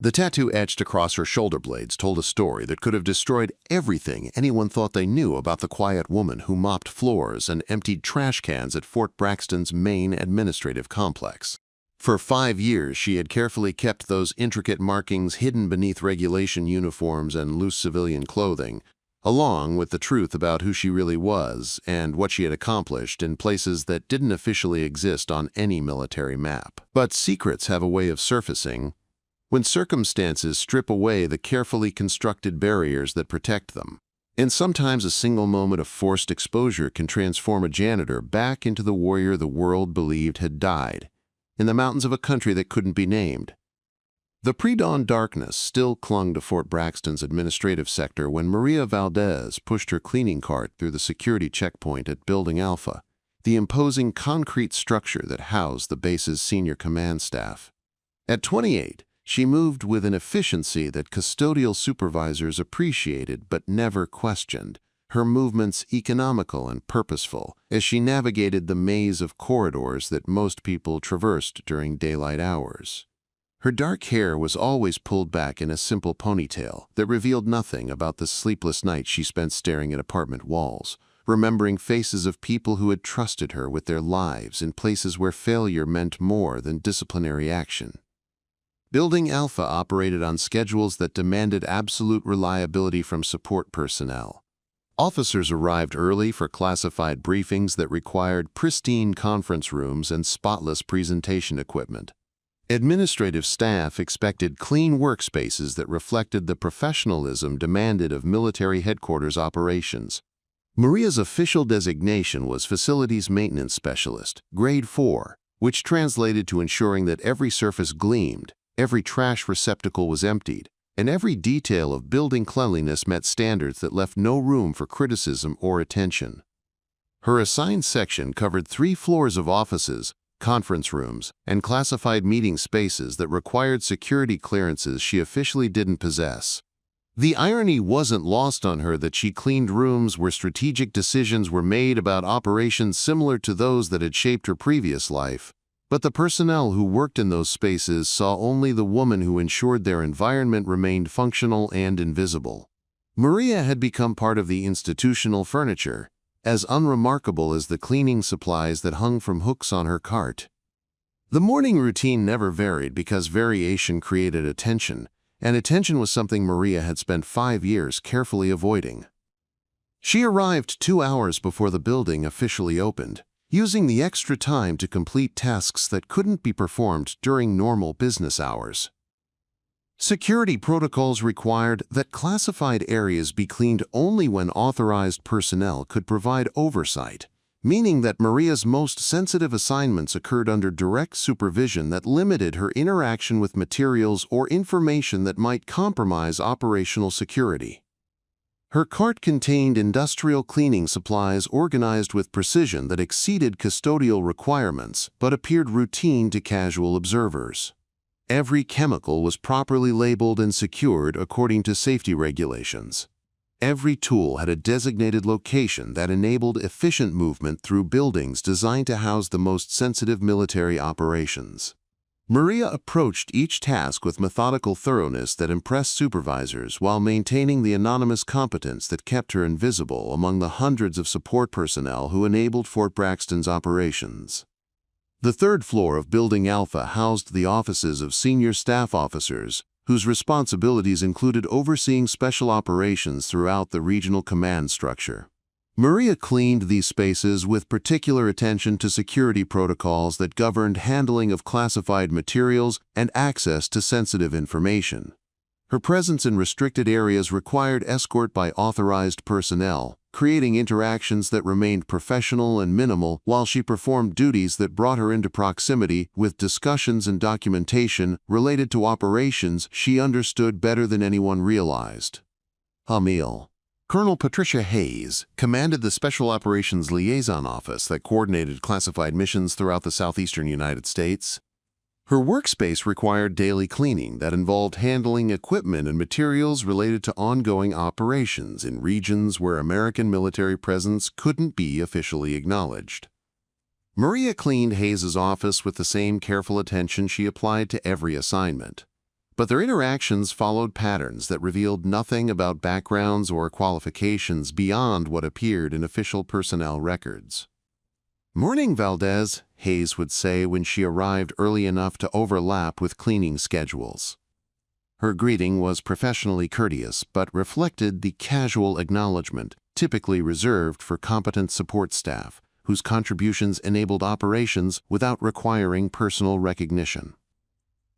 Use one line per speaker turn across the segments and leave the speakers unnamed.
The tattoo etched across her shoulder blades told a story that could have destroyed everything anyone thought they knew about the quiet woman who mopped floors and emptied trash cans at Fort Braxton's main administrative complex. For 5 years, she had carefully kept those intricate markings hidden beneath regulation uniforms and loose civilian clothing, along with the truth about who she really was and what she had accomplished in places that didn't officially exist on any military map. But secrets have a way of surfacing when circumstances strip away the carefully constructed barriers that protect them. And sometimes a single moment of forced exposure can transform a janitor back into the warrior the world believed had died in the mountains of a country that couldn't be named. The pre-dawn darkness still clung to Fort Braxton's administrative sector when Maria Valdez pushed her cleaning cart through the security checkpoint at Building Alpha, the imposing concrete structure that housed the base's senior command staff. At 28, she moved with an efficiency that custodial supervisors appreciated but never questioned, her movements economical and purposeful as she navigated the maze of corridors that most people traversed during daylight hours. Her dark hair was always pulled back in a simple ponytail that revealed nothing about the sleepless nights she spent staring at apartment walls, remembering faces of people who had trusted her with their lives in places where failure meant more than disciplinary action. Building Alpha operated on schedules that demanded absolute reliability from support personnel. Officers arrived early for classified briefings that required pristine conference rooms and spotless presentation equipment. Administrative staff expected clean workspaces that reflected the professionalism demanded of military headquarters operations. Maria's official designation was Facilities Maintenance Specialist, Grade 4, which translated to ensuring that every surface gleamed, every trash receptacle was emptied, and every detail of building cleanliness met standards that left no room for criticism or attention. Her assigned section covered 3 floors of offices, conference rooms, and classified meeting spaces that required security clearances she officially didn't possess. The irony wasn't lost on her that she cleaned rooms where strategic decisions were made about operations similar to those that had shaped her previous life, but the personnel who worked in those spaces saw only the woman who ensured their environment remained functional and invisible. Maria had become part of the institutional furniture, as unremarkable as the cleaning supplies that hung from hooks on her cart. The morning routine never varied because variation created attention, and attention was something Maria had spent 5 years carefully avoiding. She arrived 2 hours before the building officially opened, using the extra time to complete tasks that couldn't be performed during normal business hours. Security protocols required that classified areas be cleaned only when authorized personnel could provide oversight, meaning that Maria's most sensitive assignments occurred under direct supervision that limited her interaction with materials or information that might compromise operational security. Her cart contained industrial cleaning supplies organized with precision that exceeded custodial requirements but appeared routine to casual observers. Every chemical was properly labeled and secured according to safety regulations. Every tool had a designated location that enabled efficient movement through buildings designed to house the most sensitive military operations. Maria approached each task with methodical thoroughness that impressed supervisors while maintaining the anonymous competence that kept her invisible among the hundreds of support personnel who enabled Fort Braxton's operations. The 3rd floor of Building Alpha housed the offices of senior staff officers, whose responsibilities included overseeing special operations throughout the regional command structure. Maria cleaned these spaces with particular attention to security protocols that governed handling of classified materials and access to sensitive information. Her presence in restricted areas required escort by authorized personnel, creating interactions that remained professional and minimal while she performed duties that brought her into proximity with discussions and documentation related to operations she understood better than anyone realized. Hamil. Colonel Patricia Hayes commanded the Special Operations Liaison Office that coordinated classified missions throughout the southeastern United States. Her workspace required daily cleaning that involved handling equipment and materials related to ongoing operations in regions where American military presence couldn't be officially acknowledged. Maria cleaned Hayes's office with the same careful attention she applied to every assignment. But their interactions followed patterns that revealed nothing about backgrounds or qualifications beyond what appeared in official personnel records. "Morning, Valdez," Hayes would say when she arrived early enough to overlap with cleaning schedules. Her greeting was professionally courteous but reflected the casual acknowledgement typically reserved for competent support staff, whose contributions enabled operations without requiring personal recognition.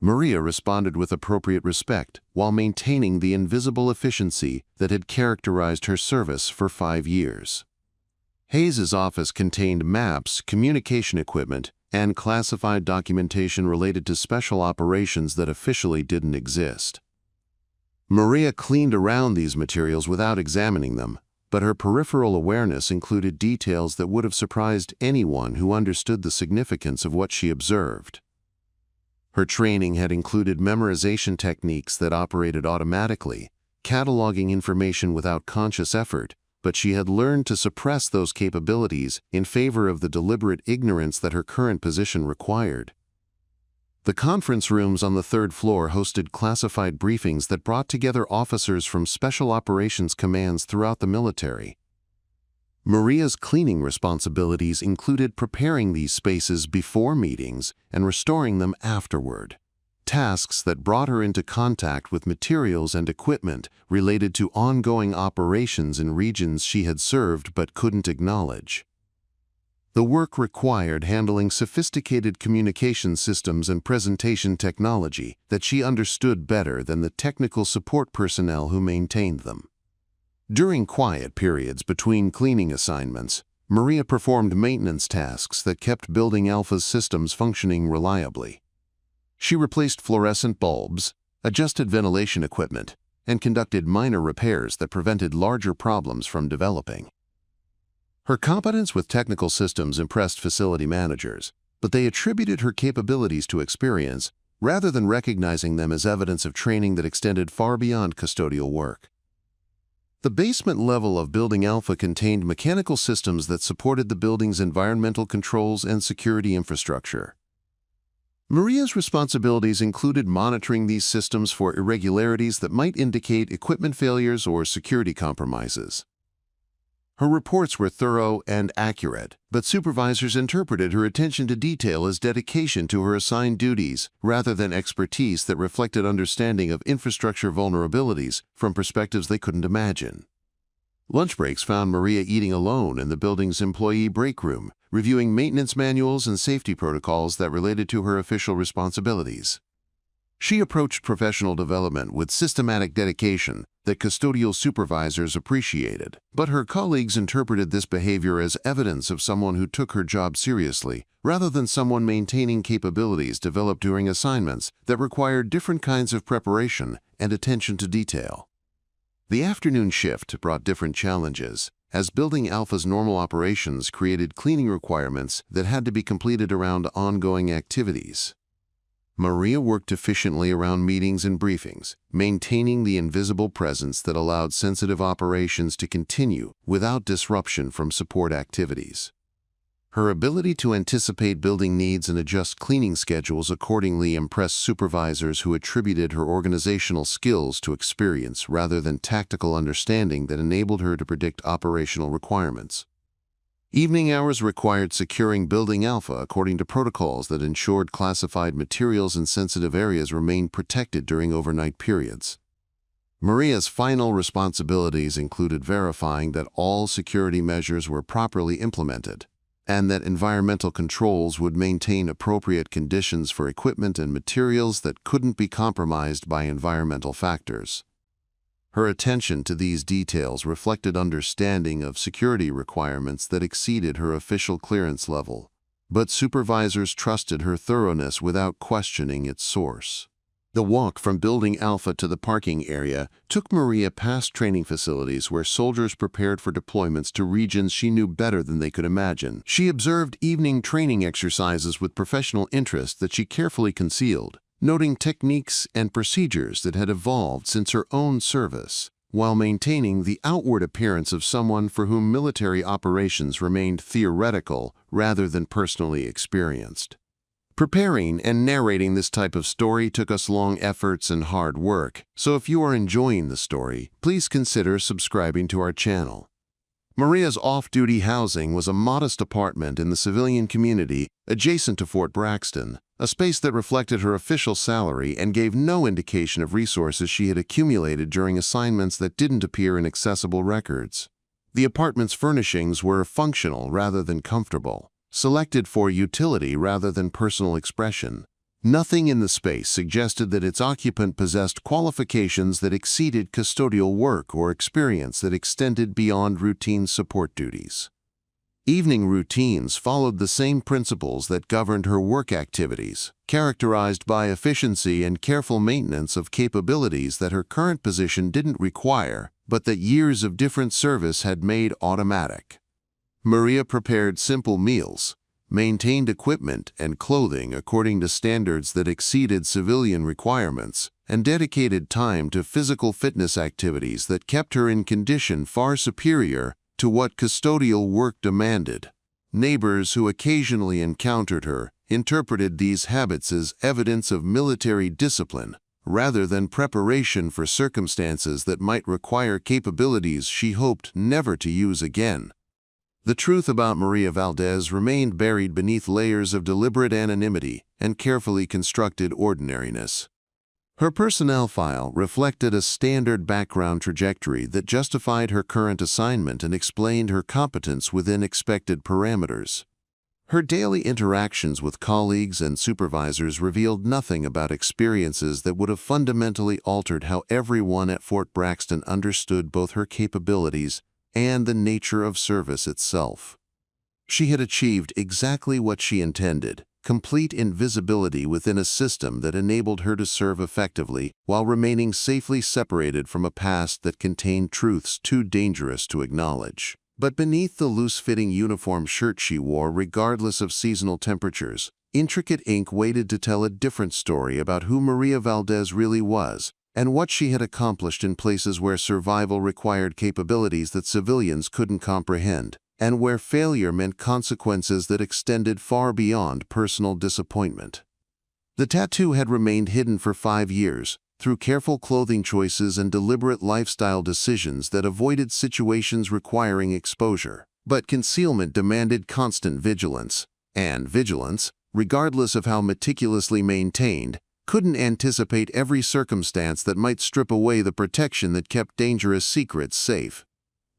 Maria responded with appropriate respect while maintaining the invisible efficiency that had characterized her service for 5 years. Hayes's office contained maps, communication equipment, and classified documentation related to special operations that officially didn't exist. Maria cleaned around these materials without examining them, but her peripheral awareness included details that would have surprised anyone who understood the significance of what she observed. Her training had included memorization techniques that operated automatically, cataloging information without conscious effort, but she had learned to suppress those capabilities in favor of the deliberate ignorance that her current position required. The conference rooms on the 3rd floor hosted classified briefings that brought together officers from special operations commands throughout the military. Maria's cleaning responsibilities included preparing these spaces before meetings and restoring them afterward, tasks that brought her into contact with materials and equipment related to ongoing operations in regions she had served but couldn't acknowledge. The work required handling sophisticated communication systems and presentation technology that she understood better than the technical support personnel who maintained them. During quiet periods between cleaning assignments, Maria performed maintenance tasks that kept Building Alpha's systems functioning reliably. She replaced fluorescent bulbs, adjusted ventilation equipment, and conducted minor repairs that prevented larger problems from developing. Her competence with technical systems impressed facility managers, but they attributed her capabilities to experience rather than recognizing them as evidence of training that extended far beyond custodial work. The basement level of Building Alpha contained mechanical systems that supported the building's environmental controls and security infrastructure. Maria's responsibilities included monitoring these systems for irregularities that might indicate equipment failures or security compromises. Her reports were thorough and accurate, but supervisors interpreted her attention to detail as dedication to her assigned duties rather than expertise that reflected understanding of infrastructure vulnerabilities from perspectives they couldn't imagine. Lunch breaks found Maria eating alone in the building's employee break room, reviewing maintenance manuals and safety protocols that related to her official responsibilities. She approached professional development with systematic dedication that custodial supervisors appreciated, but her colleagues interpreted this behavior as evidence of someone who took her job seriously, rather than someone maintaining capabilities developed during assignments that required different kinds of preparation and attention to detail. The afternoon shift brought different challenges, as Building Alpha's normal operations created cleaning requirements that had to be completed around ongoing activities. Maria worked efficiently around meetings and briefings, maintaining the invisible presence that allowed sensitive operations to continue without disruption from support activities. Her ability to anticipate building needs and adjust cleaning schedules accordingly impressed supervisors who attributed her organizational skills to experience rather than tactical understanding that enabled her to predict operational requirements. Evening hours required securing Building Alpha according to protocols that ensured classified materials and sensitive areas remained protected during overnight periods. Maria's final responsibilities included verifying that all security measures were properly implemented, and that environmental controls would maintain appropriate conditions for equipment and materials that couldn't be compromised by environmental factors. Her attention to these details reflected understanding of security requirements that exceeded her official clearance level, but supervisors trusted her thoroughness without questioning its source. The walk from Building Alpha to the parking area took Maria past training facilities where soldiers prepared for deployments to regions she knew better than they could imagine. She observed evening training exercises with professional interest that she carefully concealed, noting techniques and procedures that had evolved since her own service, while maintaining the outward appearance of someone for whom military operations remained theoretical rather than personally experienced. Preparing and narrating this type of story took us long efforts and hard work, so if you are enjoying the story, please consider subscribing to our channel. Maria's off-duty housing was a modest apartment in the civilian community adjacent to Fort Braxton, a space that reflected her official salary and gave no indication of resources she had accumulated during assignments that didn't appear in accessible records. The apartment's furnishings were functional rather than comfortable, selected for utility rather than personal expression. Nothing in the space suggested that its occupant possessed qualifications that exceeded custodial work or experience that extended beyond routine support duties. Evening routines followed the same principles that governed her work activities, characterized by efficiency and careful maintenance of capabilities that her current position didn't require, but that years of different service had made automatic. Maria prepared simple meals, maintained equipment and clothing according to standards that exceeded civilian requirements, and dedicated time to physical fitness activities that kept her in condition far superior to what custodial work demanded. Neighbors who occasionally encountered her interpreted these habits as evidence of military discipline rather than preparation for circumstances that might require capabilities she hoped never to use again. The truth about Maria Valdez remained buried beneath layers of deliberate anonymity and carefully constructed ordinariness. Her personnel file reflected a standard background trajectory that justified her current assignment and explained her competence within expected parameters. Her daily interactions with colleagues and supervisors revealed nothing about experiences that would have fundamentally altered how everyone at Fort Braxton understood both her capabilities and the nature of service itself. She had achieved exactly what she intended, complete invisibility within a system that enabled her to serve effectively while remaining safely separated from a past that contained truths too dangerous to acknowledge. But beneath the loose-fitting uniform shirt she wore, regardless of seasonal temperatures, intricate ink waited to tell a different story about who Maria Valdez really was and what she had accomplished in places where survival required capabilities that civilians couldn't comprehend, and where failure meant consequences that extended far beyond personal disappointment. The tattoo had remained hidden for 5 years, through careful clothing choices and deliberate lifestyle decisions that avoided situations requiring exposure. But concealment demanded constant vigilance, and vigilance, regardless of how meticulously maintained, couldn't anticipate every circumstance that might strip away the protection that kept dangerous secrets safe.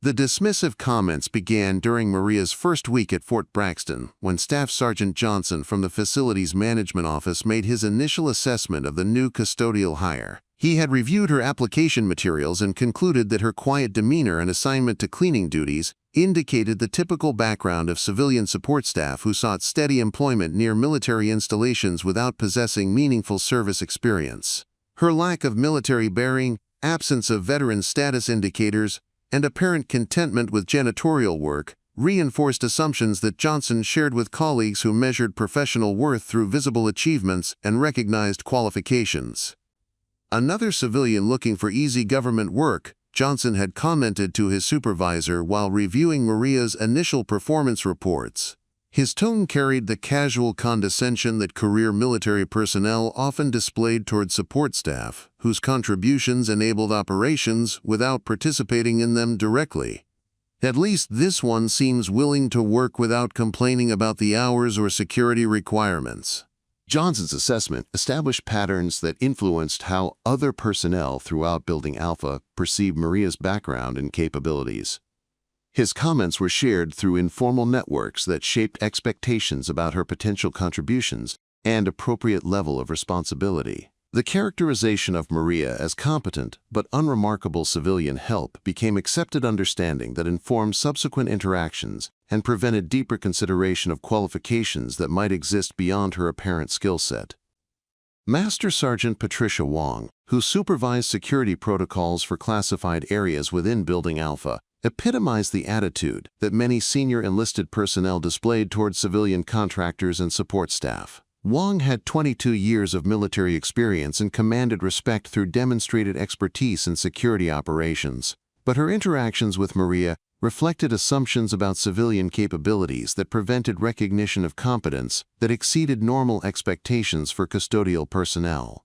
The dismissive comments began during Maria's first week at Fort Braxton, when Staff Sergeant Johnson from the facilities management office made his initial assessment of the new custodial hire. He had reviewed her application materials and concluded that her quiet demeanor and assignment to cleaning duties indicated the typical background of civilian support staff who sought steady employment near military installations without possessing meaningful service experience. Her lack of military bearing, absence of veteran status indicators, and apparent contentment with janitorial work reinforced assumptions that Johnson shared with colleagues who measured professional worth through visible achievements and recognized qualifications. Another civilian looking for easy government work, Johnson had commented to his supervisor while reviewing Maria's initial performance reports. His tone carried the casual condescension that career military personnel often displayed toward support staff, whose contributions enabled operations without participating in them directly. At least this one seems willing to work without complaining about the hours or security requirements. Johnson's assessment established patterns that influenced how other personnel throughout Building Alpha perceived Maria's background and capabilities. His comments were shared through informal networks that shaped expectations about her potential contributions and appropriate level of responsibility. The characterization of Maria as competent but unremarkable civilian help became accepted understanding that informed subsequent interactions and prevented deeper consideration of qualifications that might exist beyond her apparent skill set. Master Sergeant Patricia Wong, who supervised security protocols for classified areas within Building Alpha, epitomized the attitude that many senior enlisted personnel displayed toward civilian contractors and support staff. Wong had 22 years of military experience and commanded respect through demonstrated expertise in security operations, but her interactions with Maria reflected assumptions about civilian capabilities that prevented recognition of competence that exceeded normal expectations for custodial personnel.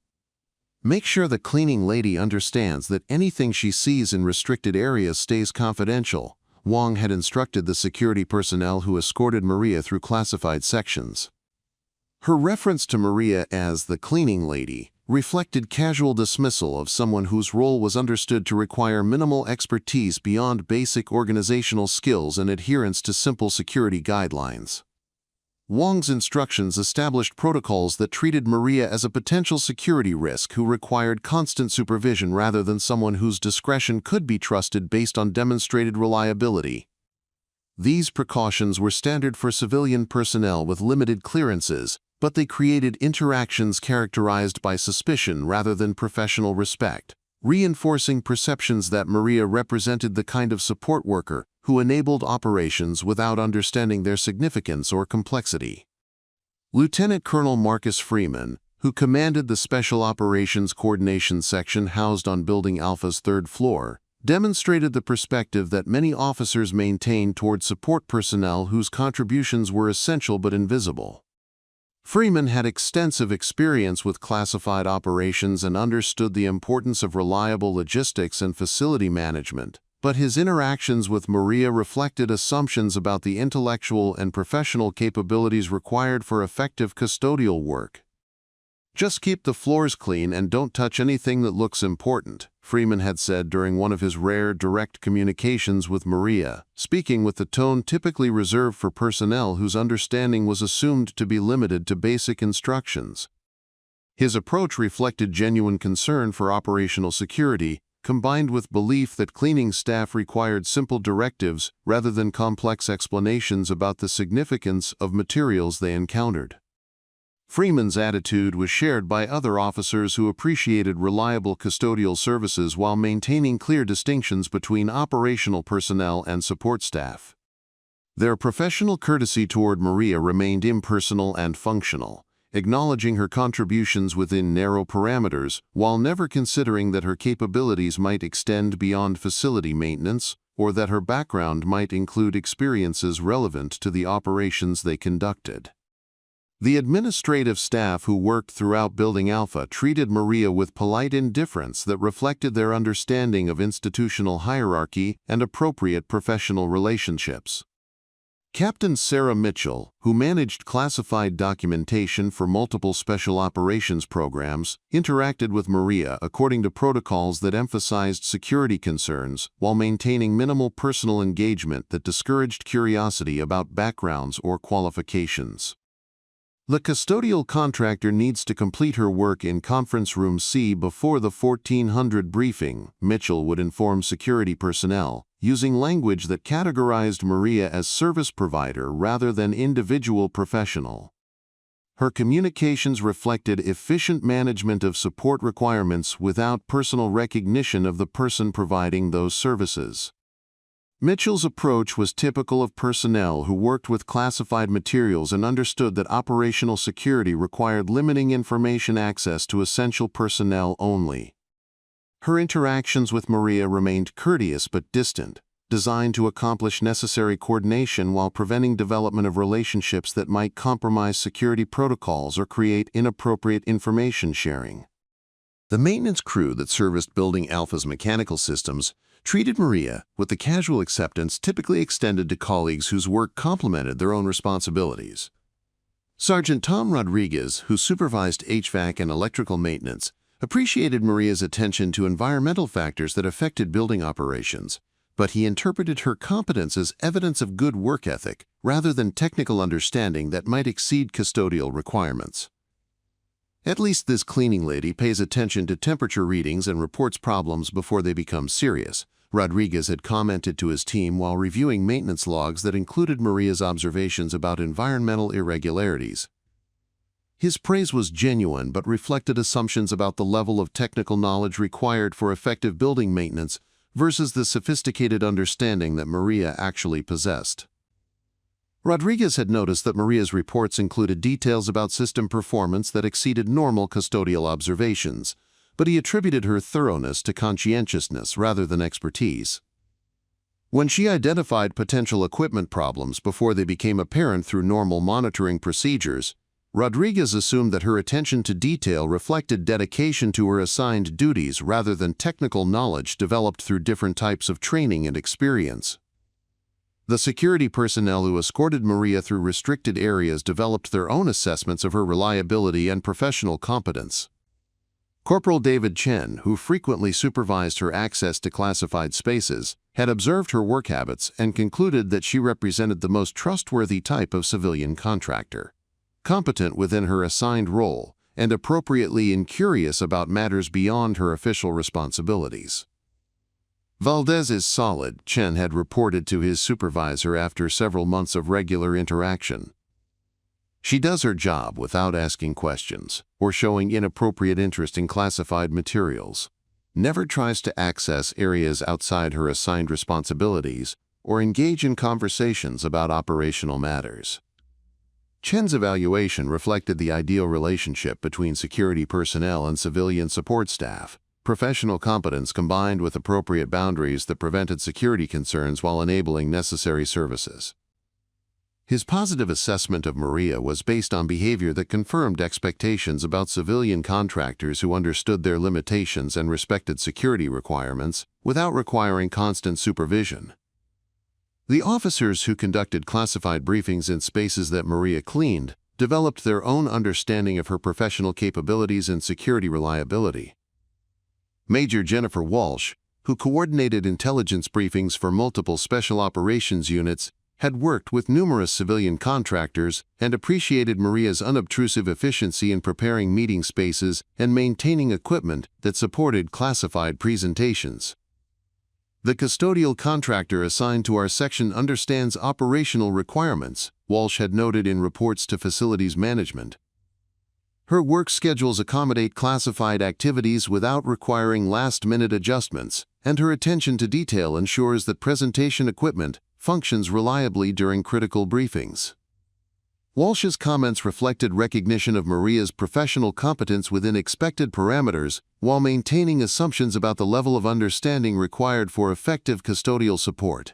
Make sure the cleaning lady understands that anything she sees in restricted areas stays confidential, Wong had instructed the security personnel who escorted Maria through classified sections. Her reference to Maria as the cleaning lady reflected casual dismissal of someone whose role was understood to require minimal expertise beyond basic organizational skills and adherence to simple security guidelines. Wong's instructions established protocols that treated Maria as a potential security risk who required constant supervision rather than someone whose discretion could be trusted based on demonstrated reliability. These precautions were standard for civilian personnel with limited clearances, but they created interactions characterized by suspicion rather than professional respect, reinforcing perceptions that Maria represented the kind of support worker who enabled operations without understanding their significance or complexity. Lieutenant Colonel Marcus Freeman, who commanded the Special Operations Coordination Section housed on Building Alpha's third floor, demonstrated the perspective that many officers maintained toward support personnel whose contributions were essential but invisible. Freeman had extensive experience with classified operations and understood the importance of reliable logistics and facility management, but his interactions with Maria reflected assumptions about the intellectual and professional capabilities required for effective custodial work. "Just keep the floors clean and don't touch anything that looks important," Freeman had said during one of his rare direct communications with Maria, speaking with the tone typically reserved for personnel whose understanding was assumed to be limited to basic instructions. His approach reflected genuine concern for operational security, combined with belief that cleaning staff required simple directives rather than complex explanations about the significance of materials they encountered. Freeman's attitude was shared by other officers who appreciated reliable custodial services while maintaining clear distinctions between operational personnel and support staff. Their professional courtesy toward Maria remained impersonal and functional, acknowledging her contributions within narrow parameters while never considering that her capabilities might extend beyond facility maintenance or that her background might include experiences relevant to the operations they conducted. The administrative staff who worked throughout Building Alpha treated Maria with polite indifference that reflected their understanding of institutional hierarchy and appropriate professional relationships. Captain Sarah Mitchell, who managed classified documentation for multiple special operations programs, interacted with Maria according to protocols that emphasized security concerns while maintaining minimal personal engagement that discouraged curiosity about backgrounds or qualifications. The custodial contractor needs to complete her work in Conference Room C before the 1400 briefing, Mitchell would inform security personnel, using language that categorized Maria as service provider rather than individual professional. Her communications reflected efficient management of support requirements without personal recognition of the person providing those services. Mitchell's approach was typical of personnel who worked with classified materials and understood that operational security required limiting information access to essential personnel only. Her interactions with Maria remained courteous but distant, designed to accomplish necessary coordination while preventing development of relationships that might compromise security protocols or create inappropriate information sharing. The maintenance crew that serviced Building Alpha's mechanical systems treated Maria with the casual acceptance typically extended to colleagues whose work complemented their own responsibilities. Sergeant Tom Rodriguez, who supervised HVAC and electrical maintenance, appreciated Maria's attention to environmental factors that affected building operations, but he interpreted her competence as evidence of good work ethic rather than technical understanding that might exceed custodial requirements. "At least this cleaning lady pays attention to temperature readings and reports problems before they become serious," Rodriguez had commented to his team while reviewing maintenance logs that included Maria's observations about environmental irregularities. His praise was genuine but reflected assumptions about the level of technical knowledge required for effective building maintenance versus the sophisticated understanding that Maria actually possessed. Rodriguez had noticed that Maria's reports included details about system performance that exceeded normal custodial observations, but he attributed her thoroughness to conscientiousness rather than expertise. When she identified potential equipment problems before they became apparent through normal monitoring procedures, Rodriguez assumed that her attention to detail reflected dedication to her assigned duties rather than technical knowledge developed through different types of training and experience. The security personnel who escorted Maria through restricted areas developed their own assessments of her reliability and professional competence. Corporal David Chen, who frequently supervised her access to classified spaces, had observed her work habits and concluded that she represented the most trustworthy type of civilian contractor, competent within her assigned role and appropriately incurious about matters beyond her official responsibilities. Valdez is solid, Chen had reported to his supervisor after several months of regular interaction. She does her job without asking questions or showing inappropriate interest in classified materials, never tries to access areas outside her assigned responsibilities, or engage in conversations about operational matters. Chen's evaluation reflected the ideal relationship between security personnel and civilian support staff, professional competence combined with appropriate boundaries that prevented security concerns while enabling necessary services. His positive assessment of Maria was based on behavior that confirmed expectations about civilian contractors who understood their limitations and respected security requirements without requiring constant supervision. The officers who conducted classified briefings in spaces that Maria cleaned developed their own understanding of her professional capabilities and security reliability. Major Jennifer Walsh, who coordinated intelligence briefings for multiple special operations units, had worked with numerous civilian contractors and appreciated Maria's unobtrusive efficiency in preparing meeting spaces and maintaining equipment that supported classified presentations. The custodial contractor assigned to our section understands operational requirements, Walsh had noted in reports to facilities management. Her work schedules accommodate classified activities without requiring last-minute adjustments, and her attention to detail ensures that presentation equipment functions reliably during critical briefings. Walsh's comments reflected recognition of Maria's professional competence within expected parameters while maintaining assumptions about the level of understanding required for effective custodial support.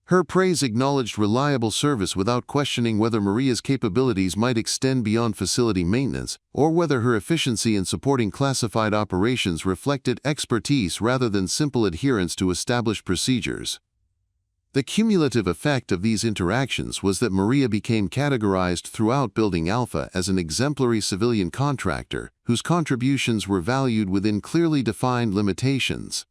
Her praise acknowledged reliable service without questioning whether Maria's capabilities might extend beyond facility maintenance or whether her efficiency in supporting classified operations reflected expertise rather than simple adherence to established procedures. The cumulative effect of these interactions was that Maria became categorized throughout Building Alpha as an exemplary civilian contractor whose contributions were valued within clearly defined limitations.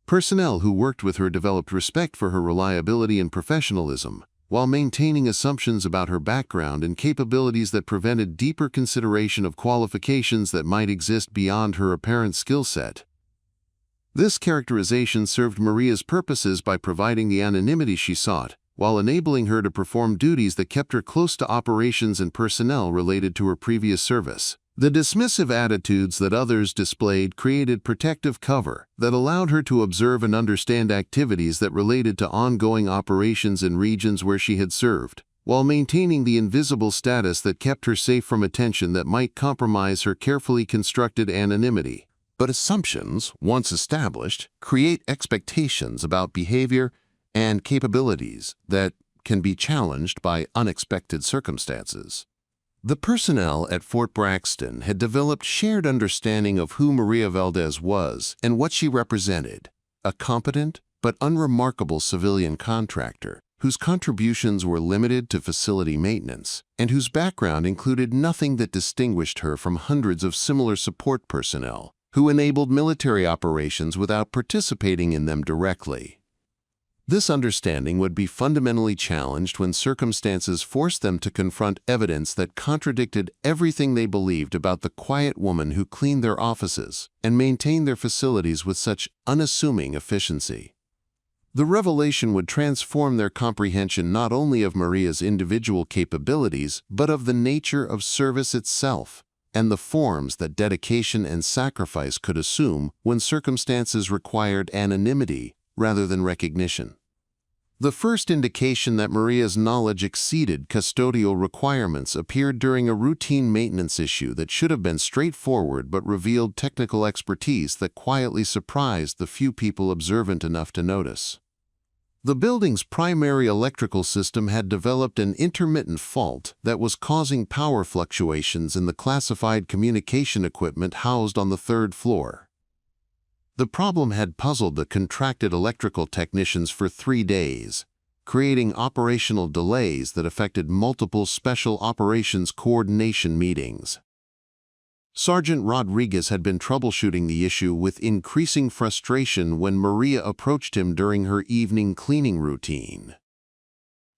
Personnel who worked with her developed respect for her reliability and professionalism, while maintaining assumptions about her background and capabilities that prevented deeper consideration of qualifications that might exist beyond her apparent skill set. This characterization served Maria's purposes by providing the anonymity she sought, while enabling her to perform duties that kept her close to operations and personnel related to her previous service. The dismissive attitudes that others displayed created protective cover that allowed her to observe and understand activities that related to ongoing operations in regions where she had served, while maintaining the invisible status that kept her safe from attention that might compromise her carefully constructed anonymity. But assumptions, once established, create expectations about behavior and capabilities that can be challenged by unexpected circumstances. The personnel at Fort Braxton had developed shared understanding of who Maria Valdez was and what she represented, a competent but unremarkable civilian contractor whose contributions were limited to facility maintenance and whose background included nothing that distinguished her from hundreds of similar support personnel who enabled military operations without participating in them directly. This understanding would be fundamentally challenged when circumstances forced them to confront evidence that contradicted everything they believed about the quiet woman who cleaned their offices and maintained their facilities with such unassuming efficiency. The revelation would transform their comprehension not only of Maria's individual capabilities, but of the nature of service itself, and the forms that dedication and sacrifice could assume when circumstances required anonymity rather than recognition. The first indication that Maria's knowledge exceeded custodial requirements appeared during a routine maintenance issue that should have been straightforward but revealed technical expertise that quietly surprised the few people observant enough to notice. The building's primary electrical system had developed an intermittent fault that was causing power fluctuations in the classified communication equipment housed on the third floor. The problem had puzzled the contracted electrical technicians for 3 days, creating operational delays that affected multiple special operations coordination meetings. Sergeant Rodriguez had been troubleshooting the issue with increasing frustration when Maria approached him during her evening cleaning routine.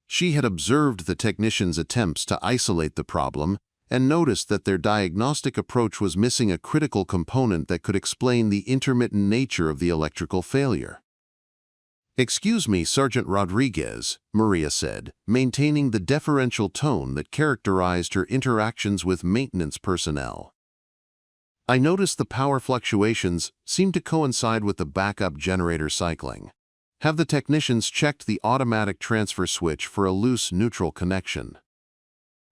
She had observed the technicians' attempts to isolate the problem and noticed that their diagnostic approach was missing a critical component that could explain the intermittent nature of the electrical failure. "Excuse me, Sergeant Rodriguez," Maria said, maintaining the deferential tone that characterized her interactions with maintenance personnel. "I noticed the power fluctuations seem to coincide with the backup generator cycling. Have the technicians checked the automatic transfer switch for a loose neutral connection?"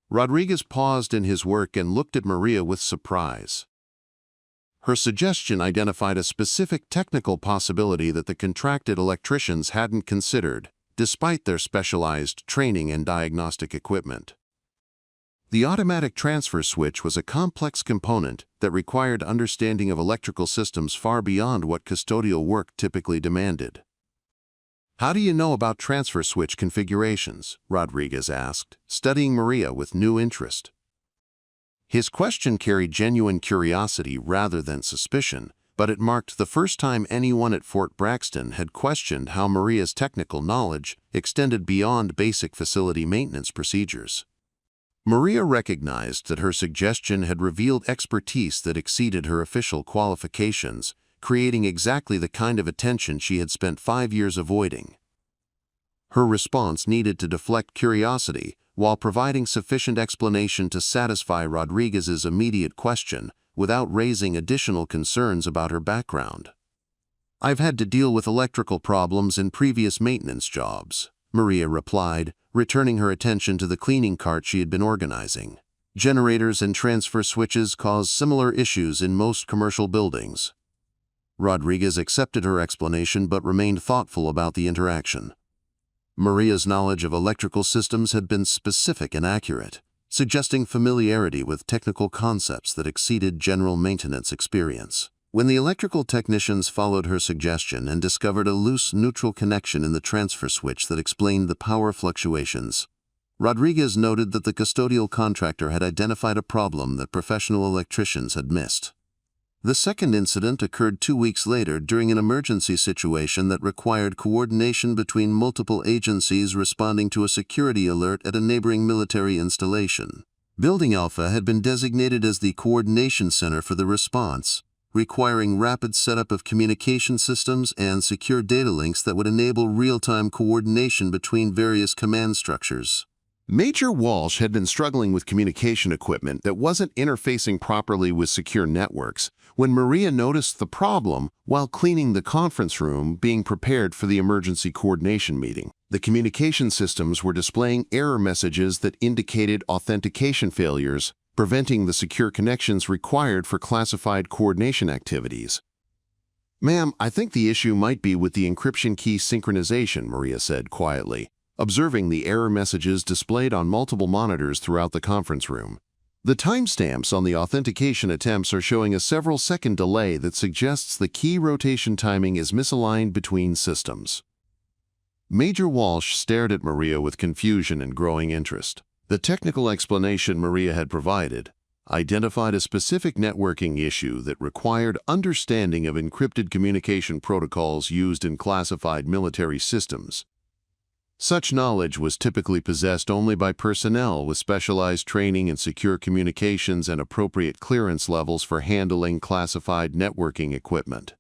Rodriguez paused in his work and looked at Maria with surprise. Her suggestion identified a specific technical possibility that the contracted electricians hadn't considered, despite their specialized training and diagnostic equipment. The automatic transfer switch was a complex component that required understanding of electrical systems far beyond what custodial work typically demanded. "How do you know about transfer switch configurations?" Rodriguez asked, studying Maria with new interest. His question carried genuine curiosity rather than suspicion, but it marked the first time anyone at Fort Braxton had questioned how Maria's technical knowledge extended beyond basic facility maintenance procedures. Maria recognized that her suggestion had revealed expertise that exceeded her official qualifications, creating exactly the kind of attention she had spent 5 years avoiding. Her response needed to deflect curiosity while providing sufficient explanation to satisfy Rodriguez's immediate question without raising additional concerns about her background. "I've had to deal with electrical problems in previous maintenance jobs," Maria replied, returning her attention to the cleaning cart she had been organizing. "Generators and transfer switches cause similar issues in most commercial buildings." Rodriguez accepted her explanation but remained thoughtful about the interaction. Maria's knowledge of electrical systems had been specific and accurate, suggesting familiarity with technical concepts that exceeded general maintenance experience. When the electrical technicians followed her suggestion and discovered a loose neutral connection in the transfer switch that explained the power fluctuations, Rodriguez noted that the custodial contractor had identified a problem that professional electricians had missed. The second incident occurred 2 weeks later during an emergency situation that required coordination between multiple agencies responding to a security alert at a neighboring military installation. Building Alpha had been designated as the coordination center for the response, requiring rapid setup of communication systems and secure data links that would enable real-time coordination between various command structures. Major Walsh had been struggling with communication equipment that wasn't interfacing properly with secure networks when Maria noticed the problem while cleaning the conference room being prepared for the emergency coordination meeting. The communication systems were displaying error messages that indicated authentication failures, preventing the secure connections required for classified coordination activities. "Ma'am, I think the issue might be with the encryption key synchronization," Maria said quietly, observing the error messages displayed on multiple monitors throughout the conference room. The timestamps on the authentication attempts are showing a several-second delay that suggests the key rotation timing is misaligned between systems. Major Walsh stared at Maria with confusion and growing interest. The technical explanation Maria had provided identified a specific networking issue that required understanding of encrypted communication protocols used in classified military systems. Such knowledge was typically possessed only by personnel with specialized training in secure communications and appropriate clearance levels for handling classified networking equipment.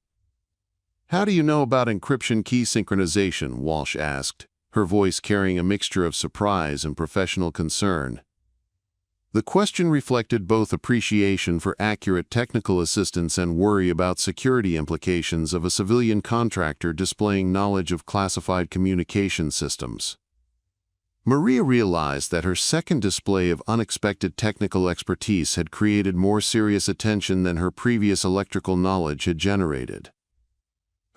"How do you know about encryption key synchronization?" Walsh asked, her voice carrying a mixture of surprise and professional concern. The question reflected both appreciation for accurate technical assistance and worry about security implications of a civilian contractor displaying knowledge of classified communication systems. Maria realized that her second display of unexpected technical expertise had created more serious attention than her previous electrical knowledge had generated.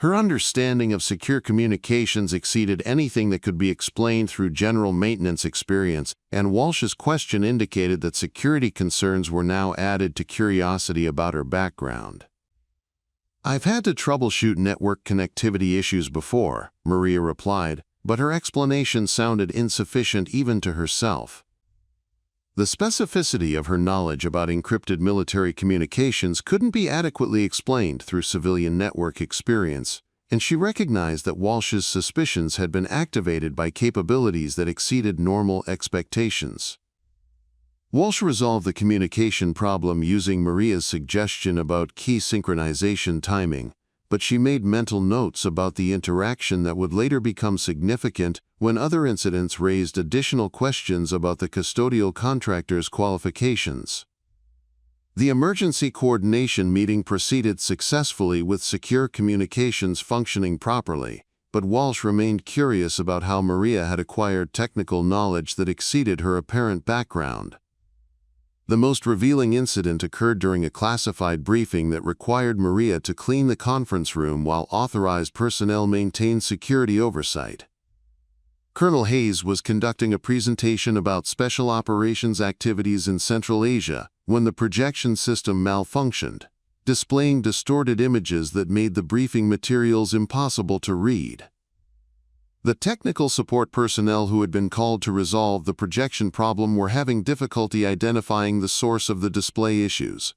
Her understanding of secure communications exceeded anything that could be explained through general maintenance experience, and Walsh's question indicated that security concerns were now added to curiosity about her background. "I've had to troubleshoot network connectivity issues before," Maria replied, but her explanation sounded insufficient even to herself. The specificity of her knowledge about encrypted military communications couldn't be adequately explained through civilian network experience, and she recognized that Walsh's suspicions had been activated by capabilities that exceeded normal expectations. Walsh resolved the communication problem using Maria's suggestion about key synchronization timing, but she made mental notes about the interaction that would later become significant when other incidents raised additional questions about the custodial contractor's qualifications. The emergency coordination meeting proceeded successfully with secure communications functioning properly, but Walsh remained curious about how Maria had acquired technical knowledge that exceeded her apparent background. The most revealing incident occurred during a classified briefing that required Maria to clean the conference room while authorized personnel maintained security oversight. Colonel Hayes was conducting a presentation about special operations activities in Central Asia when the projection system malfunctioned, displaying distorted images that made the briefing materials impossible to read. The technical support personnel who had been called to resolve the projection problem were having difficulty identifying the source of the display issues.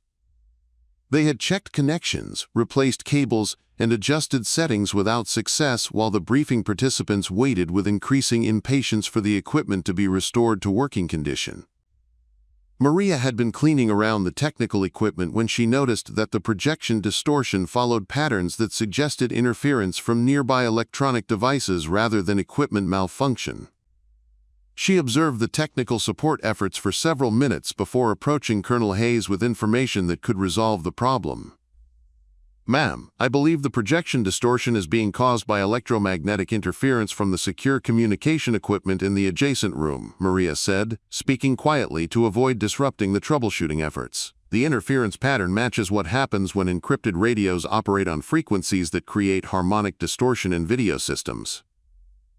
They had checked connections, replaced cables, and adjusted settings without success while the briefing participants waited with increasing impatience for the equipment to be restored to working condition. Maria had been cleaning around the technical equipment when she noticed that the projection distortion followed patterns that suggested interference from nearby electronic devices rather than equipment malfunction. She observed the technical support efforts for several minutes before approaching Colonel Hayes with information that could resolve the problem. "Ma'am, I believe the projection distortion is being caused by electromagnetic interference from the secure communication equipment in the adjacent room," Maria said, speaking quietly to avoid disrupting the troubleshooting efforts. "The interference pattern matches what happens when encrypted radios operate on frequencies that create harmonic distortion in video systems."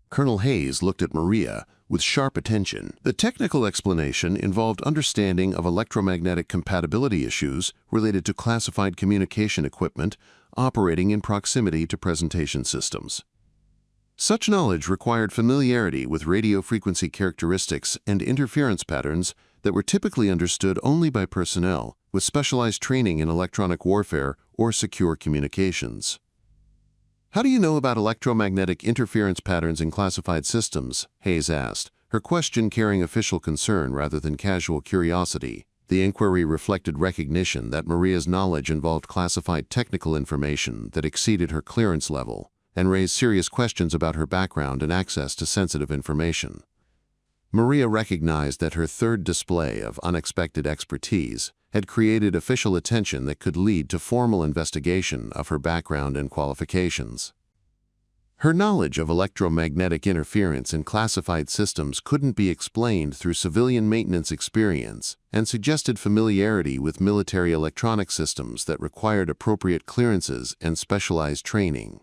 Colonel Hayes looked at Maria with sharp attention. The technical explanation involved understanding of electromagnetic compatibility issues related to classified communication equipment operating in proximity to presentation systems. Such knowledge required familiarity with radio frequency characteristics and interference patterns that were typically understood only by personnel with specialized training in electronic warfare or secure communications. "How do you know about electromagnetic interference patterns in classified systems?" Hayes asked, her question carrying official concern rather than casual curiosity. The inquiry reflected recognition that Maria's knowledge involved classified technical information that exceeded her clearance level and raised serious questions about her background and access to sensitive information. Maria recognized that her third display of unexpected expertise had created official attention that could lead to formal investigation of her background and qualifications. Her knowledge of electromagnetic interference in classified systems couldn't be explained through civilian maintenance experience and suggested familiarity with military electronic systems that required appropriate clearances and specialized training.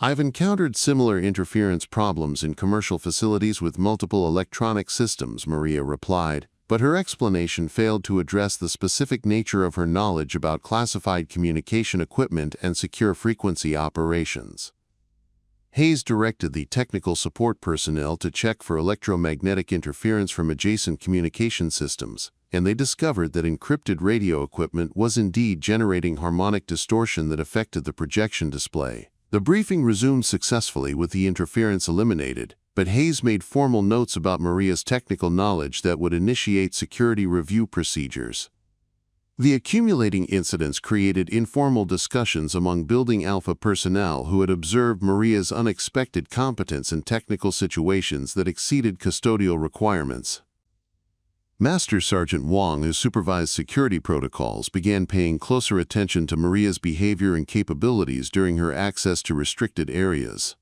"I've encountered similar interference problems in commercial facilities with multiple electronic systems," Maria replied, but her explanation failed to address the specific nature of her knowledge about classified communication equipment and secure frequency operations. Hayes directed the technical support personnel to check for electromagnetic interference from adjacent communication systems, and they discovered that encrypted radio equipment was indeed generating harmonic distortion that affected the projection display. The briefing resumed successfully with the interference eliminated, but Hayes made formal notes about Maria's technical knowledge that would initiate security review procedures. The accumulating incidents created informal discussions among Building Alpha personnel who had observed Maria's unexpected competence in technical situations that exceeded custodial requirements. Master Sergeant Wong, who supervised security protocols, began paying closer attention to Maria's behavior and capabilities during her access to restricted areas.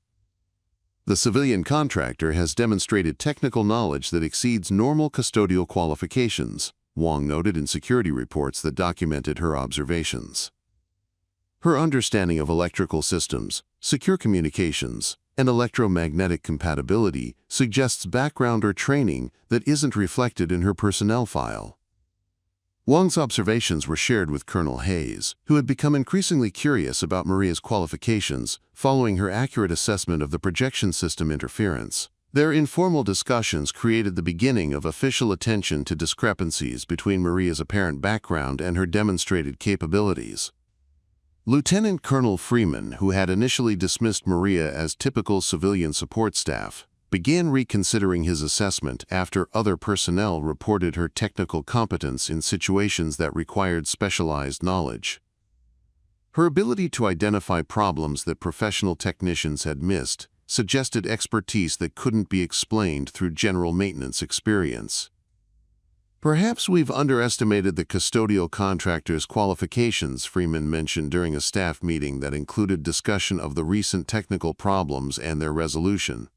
"The civilian contractor has demonstrated technical knowledge that exceeds normal custodial qualifications," Wong noted in security reports that documented her observations. Her understanding of electrical systems, secure communications, and electromagnetic compatibility suggests background or training that isn't reflected in her personnel file. Wong's observations were shared with Colonel Hayes, who had become increasingly curious about Maria's qualifications following her accurate assessment of the projection system interference. Their informal discussions created the beginning of official attention to discrepancies between Maria's apparent background and her demonstrated capabilities. Lieutenant Colonel Freeman, who had initially dismissed Maria as typical civilian support staff, began reconsidering his assessment after other personnel reported her technical competence in situations that required specialized knowledge. Her ability to identify problems that professional technicians had missed suggested expertise that couldn't be explained through general maintenance experience. "Perhaps we've underestimated the custodial contractor's qualifications," Freeman mentioned during a staff meeting that included discussion of the recent technical problems and their resolution.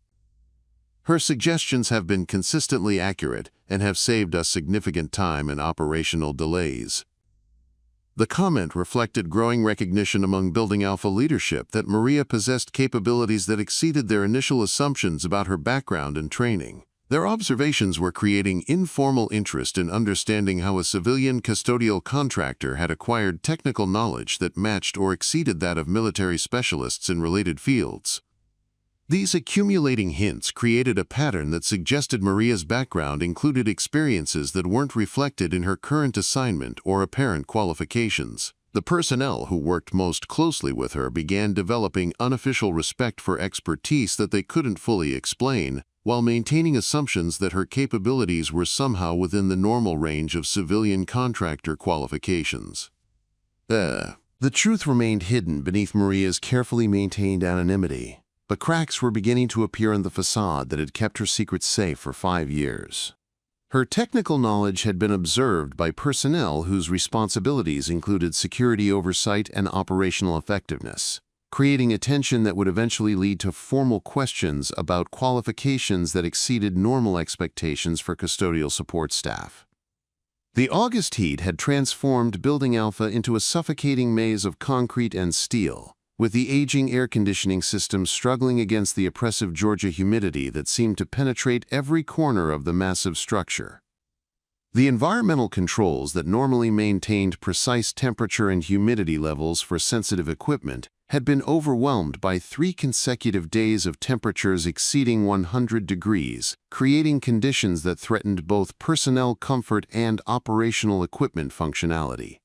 "Her suggestions have been consistently accurate and have saved us significant time and operational delays." The comment reflected growing recognition among Building Alpha leadership that Maria possessed capabilities that exceeded their initial assumptions about her background and training. Their observations were creating informal interest in understanding how a civilian custodial contractor had acquired technical knowledge that matched or exceeded that of military specialists in related fields. These accumulating hints created a pattern that suggested Maria's background included experiences that weren't reflected in her current assignment or apparent qualifications. The personnel who worked most closely with her began developing unofficial respect for expertise that they couldn't fully explain, while maintaining assumptions that her capabilities were somehow within the normal range of civilian contractor qualifications. The truth remained hidden beneath Maria's carefully maintained anonymity. But cracks were beginning to appear in the facade that had kept her secrets safe for 5 years. Her technical knowledge had been observed by personnel whose responsibilities included security oversight and operational effectiveness, creating a tension that would eventually lead to formal questions about qualifications that exceeded normal expectations for custodial support staff. The August heat had transformed Building Alpha into a suffocating maze of concrete and steel, with the aging air conditioning system struggling against the oppressive Georgia humidity that seemed to penetrate every corner of the massive structure. The environmental controls that normally maintained precise temperature and humidity levels for sensitive equipment had been overwhelmed by 3 consecutive days of temperatures exceeding 100 degrees, creating conditions that threatened both personnel comfort and operational equipment functionality.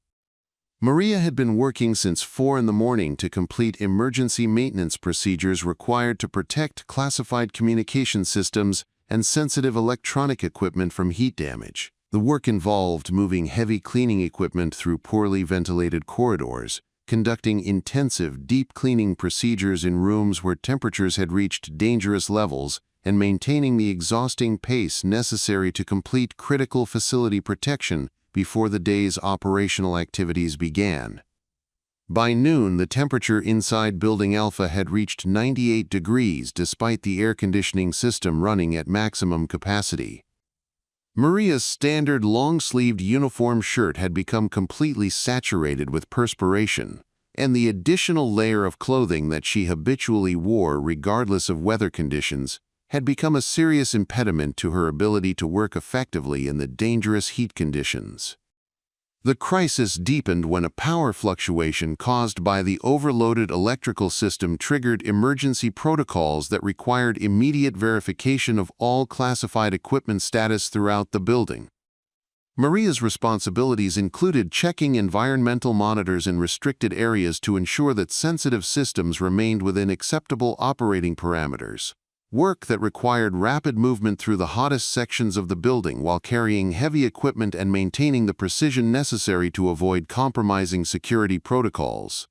Maria had been working since 4 a.m. to complete emergency maintenance procedures required to protect classified communication systems and sensitive electronic equipment from heat damage. The work involved moving heavy cleaning equipment through poorly ventilated corridors, conducting intensive deep cleaning procedures in rooms where temperatures had reached dangerous levels, and maintaining the exhausting pace necessary to complete critical facility protection before the day's operational activities began. By noon, the temperature inside Building Alpha had reached 98 degrees despite the air conditioning system running at maximum capacity. Maria's standard long-sleeved uniform shirt had become completely saturated with perspiration, and the additional layer of clothing that she habitually wore regardless of weather conditions had become a serious impediment to her ability to work effectively in the dangerous heat conditions. The crisis deepened when a power fluctuation caused by the overloaded electrical system triggered emergency protocols that required immediate verification of all classified equipment status throughout the building. Maria's responsibilities included checking environmental monitors in restricted areas to ensure that sensitive systems remained within acceptable operating parameters. Work that required rapid movement through the hottest sections of the building while carrying heavy equipment and maintaining the precision necessary to avoid compromising security protocols.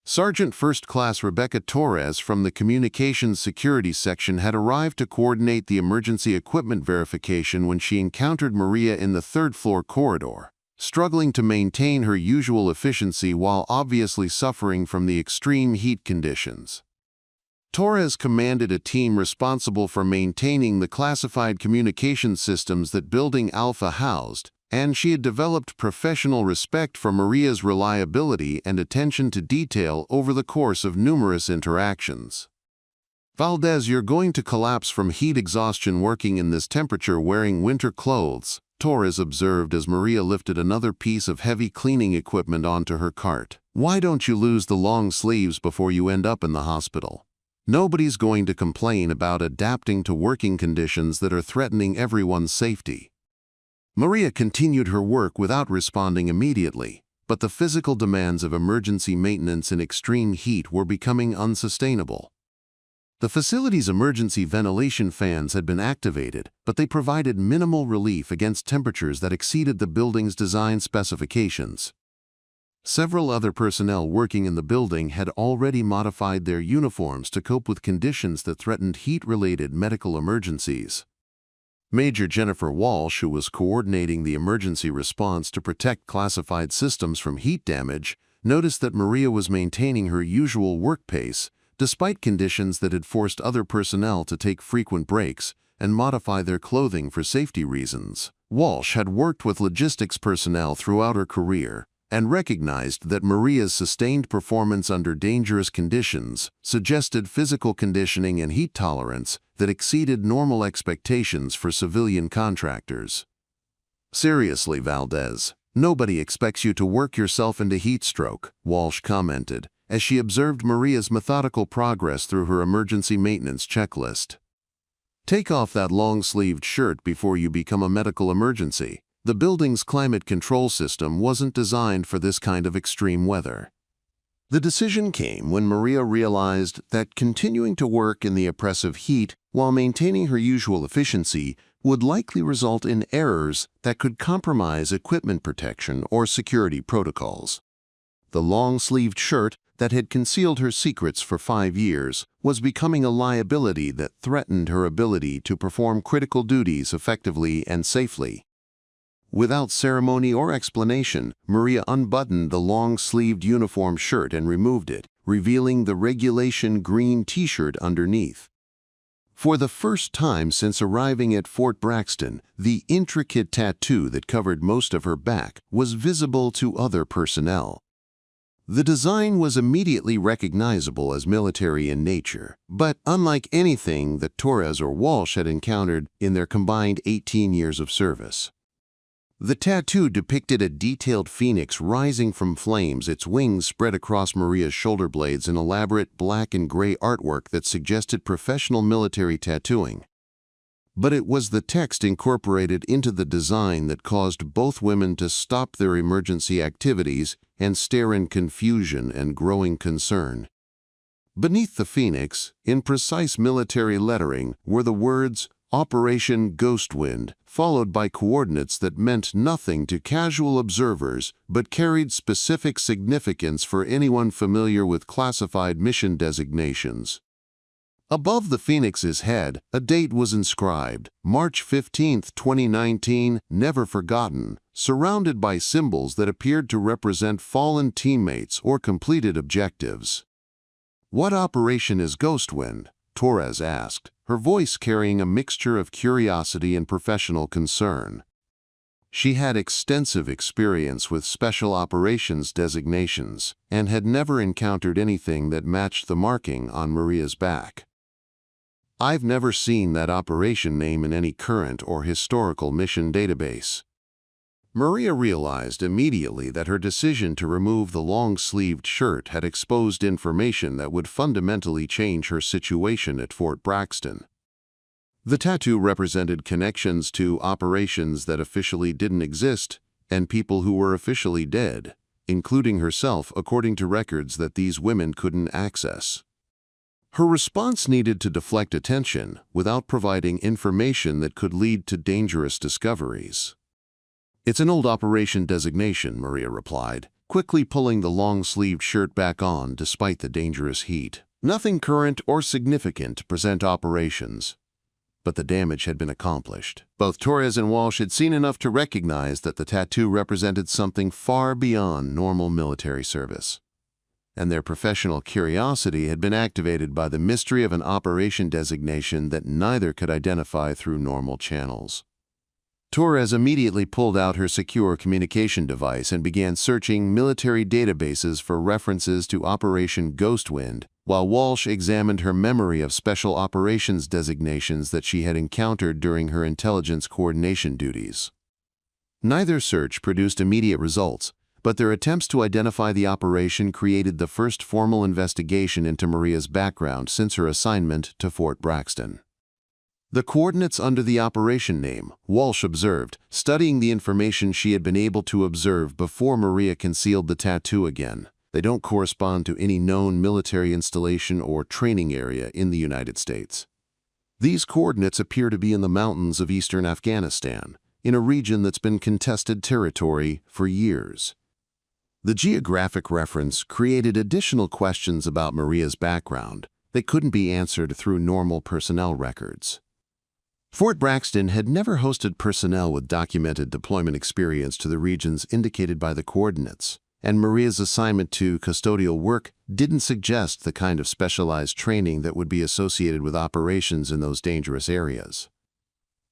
Sergeant First Class Rebecca Torres from the Communications Security Section had arrived to coordinate the emergency equipment verification when she encountered Maria in the third-floor corridor, struggling to maintain her usual efficiency while obviously suffering from the extreme heat conditions. Torres commanded a team responsible for maintaining the classified communication systems that Building Alpha housed, and she had developed professional respect for Maria's reliability and attention to detail over the course of numerous interactions. "Valdez, you're going to collapse from heat exhaustion working in this temperature wearing winter clothes," Torres observed as Maria lifted another piece of heavy cleaning equipment onto her cart. "Why don't you lose the long sleeves before you end up in the hospital? Nobody's going to complain about adapting to working conditions that are threatening everyone's safety." Maria continued her work without responding immediately, but the physical demands of emergency maintenance in extreme heat were becoming unsustainable. The facility's emergency ventilation fans had been activated, but they provided minimal relief against temperatures that exceeded the building's design specifications. Several other personnel working in the building had already modified their uniforms to cope with conditions that threatened heat-related medical emergencies. Major Jennifer Walsh, who was coordinating the emergency response to protect classified systems from heat damage, noticed that Maria was maintaining her usual work pace, despite conditions that had forced other personnel to take frequent breaks and modify their clothing for safety reasons. Walsh had worked with logistics personnel throughout her career and recognized that Maria's sustained performance under dangerous conditions suggested physical conditioning and heat tolerance that exceeded normal expectations for civilian contractors. "Seriously, Valdez, nobody expects you to work yourself into heat stroke," Walsh commented, as she observed Maria's methodical progress through her emergency maintenance checklist. "Take off that long-sleeved shirt before you become a medical emergency. The building's climate control system wasn't designed for this kind of extreme weather." The decision came when Maria realized that continuing to work in the oppressive heat while maintaining her usual efficiency would likely result in errors that could compromise equipment protection or security protocols. The long-sleeved shirt that had concealed her secrets for 5 years was becoming a liability that threatened her ability to perform critical duties effectively and safely. Without ceremony or explanation, Maria unbuttoned the long-sleeved uniform shirt and removed it, revealing the regulation green t-shirt underneath. For the first time since arriving at Fort Braxton, the intricate tattoo that covered most of her back was visible to other personnel. The design was immediately recognizable as military in nature, but unlike anything that Torres or Walsh had encountered in their combined 18 years of service. The tattoo depicted a detailed phoenix rising from flames, its wings spread across Maria's shoulder blades in elaborate black and gray artwork that suggested professional military tattooing. But it was the text incorporated into the design that caused both women to stop their emergency activities and stare in confusion and growing concern. Beneath the phoenix, in precise military lettering, were the words "Operation Ghostwind," followed by coordinates that meant nothing to casual observers but carried specific significance for anyone familiar with classified mission designations. Above the phoenix's head, a date was inscribed, March 15, 2019, never forgotten, surrounded by symbols that appeared to represent fallen teammates or completed objectives. "What operation is Ghostwind?" Torres asked, her voice carrying a mixture of curiosity and professional concern. She had extensive experience with special operations designations and had never encountered anything that matched the marking on Maria's back. "I've never seen that operation name in any current or historical mission database." Maria realized immediately that her decision to remove the long-sleeved shirt had exposed information that would fundamentally change her situation at Fort Braxton. The tattoo represented connections to operations that officially didn't exist and people who were officially dead, including herself, according to records that these women couldn't access. Her response needed to deflect attention without providing information that could lead to dangerous discoveries. "It's an old operation designation," Maria replied, quickly pulling the long-sleeved shirt back on despite the dangerous heat. "Nothing current or significant to present operations." But the damage had been accomplished. Both Torres and Walsh had seen enough to recognize that the tattoo represented something far beyond normal military service. And their professional curiosity had been activated by the mystery of an operation designation that neither could identify through normal channels. Torres immediately pulled out her secure communication device and began searching military databases for references to Operation Ghostwind, while Walsh examined her memory of special operations designations that she had encountered during her intelligence coordination duties. Neither search produced immediate results, but their attempts to identify the operation created the first formal investigation into Maria's background since her assignment to Fort Braxton. The coordinates under the operation name, Walsh observed, studying the information she had been able to observe before Maria concealed the tattoo again. They don't correspond to any known military installation or training area in the United States. These coordinates appear to be in the mountains of eastern Afghanistan, in a region that's been contested territory for years. The geographic reference created additional questions about Maria's background that couldn't be answered through normal personnel records. Fort Braxton had never hosted personnel with documented deployment experience to the regions indicated by the coordinates, and Maria's assignment to custodial work didn't suggest the kind of specialized training that would be associated with operations in those dangerous areas.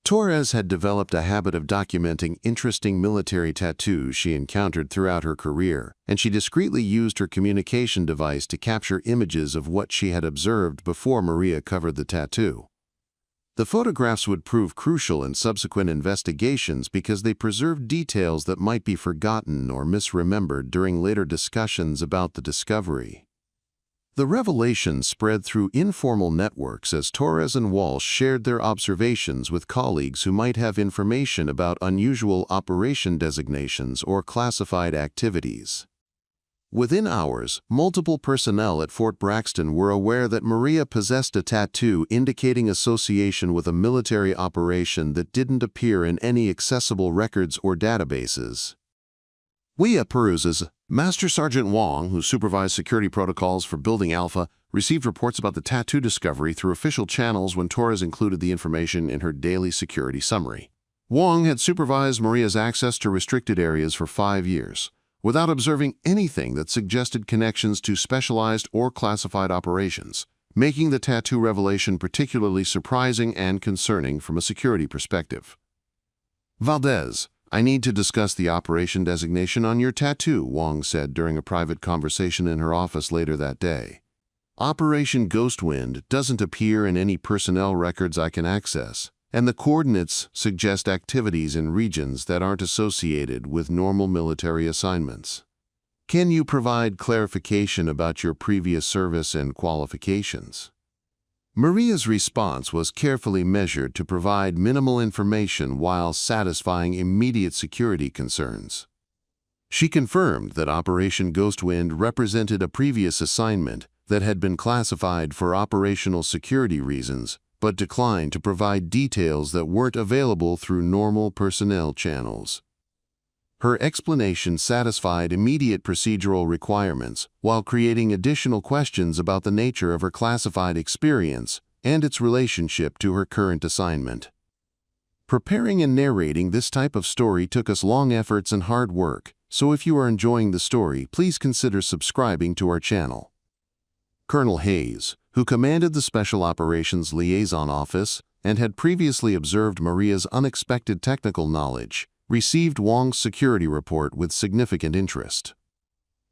Torres had developed a habit of documenting interesting military tattoos she encountered throughout her career, and she discreetly used her communication device to capture images of what she had observed before Maria covered the tattoo. The photographs would prove crucial in subsequent investigations because they preserved details that might be forgotten or misremembered during later discussions about the discovery. The revelation spread through informal networks as Torres and Walsh shared their observations with colleagues who might have information about unusual operation designations or classified activities. Within hours, multiple personnel at Fort Braxton were aware that Maria possessed a tattoo indicating association with a military operation that didn't appear in any accessible records or databases. WIA peruses. Master Sergeant Wong, who supervised security protocols for Building Alpha, received reports about the tattoo discovery through official channels when Torres included the information in her daily security summary. Wong had supervised Maria's access to restricted areas for 5 years, without observing anything that suggested connections to specialized or classified operations, making the tattoo revelation particularly surprising and concerning from a security perspective. Valdez, I need to discuss the operation designation on your tattoo, Wong said during a private conversation in her office later that day. Operation Ghostwind doesn't appear in any personnel records I can access, and the coordinates suggest activities in regions that aren't associated with normal military assignments. Can you provide clarification about your previous service and qualifications? Maria's response was carefully measured to provide minimal information while satisfying immediate security concerns. She confirmed that Operation Ghostwind represented a previous assignment that had been classified for operational security reasons, but declined to provide details that weren't available through normal personnel channels. Her explanation satisfied immediate procedural requirements while creating additional questions about the nature of her classified experience and its relationship to her current assignment. Preparing and narrating this type of story took us long efforts and hard work, so if you are enjoying the story, please consider subscribing to our channel. Colonel Hayes, who commanded the Special Operations Liaison Office and had previously observed Maria's unexpected technical knowledge, received Wong's security report with significant interest.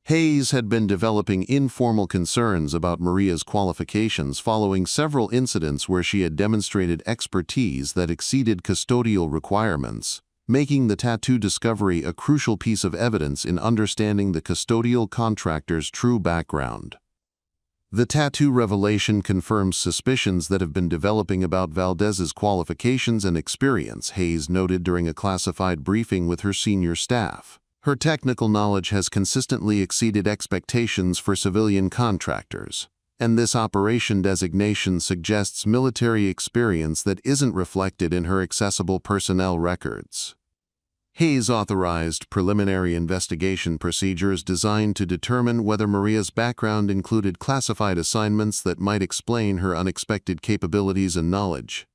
Hayes had been developing informal concerns about Maria's qualifications following several incidents where she had demonstrated expertise that exceeded custodial requirements, making the tattoo discovery a crucial piece of evidence in understanding the custodial contractor's true background. The tattoo revelation confirms suspicions that have been developing about Valdez's qualifications and experience, Hayes noted during a classified briefing with her senior staff. Her technical knowledge has consistently exceeded expectations for civilian contractors, and this operation designation suggests military experience that isn't reflected in her accessible personnel records. Hayes authorized preliminary investigation procedures designed to determine whether Maria's background included classified assignments that might explain her unexpected capabilities and knowledge.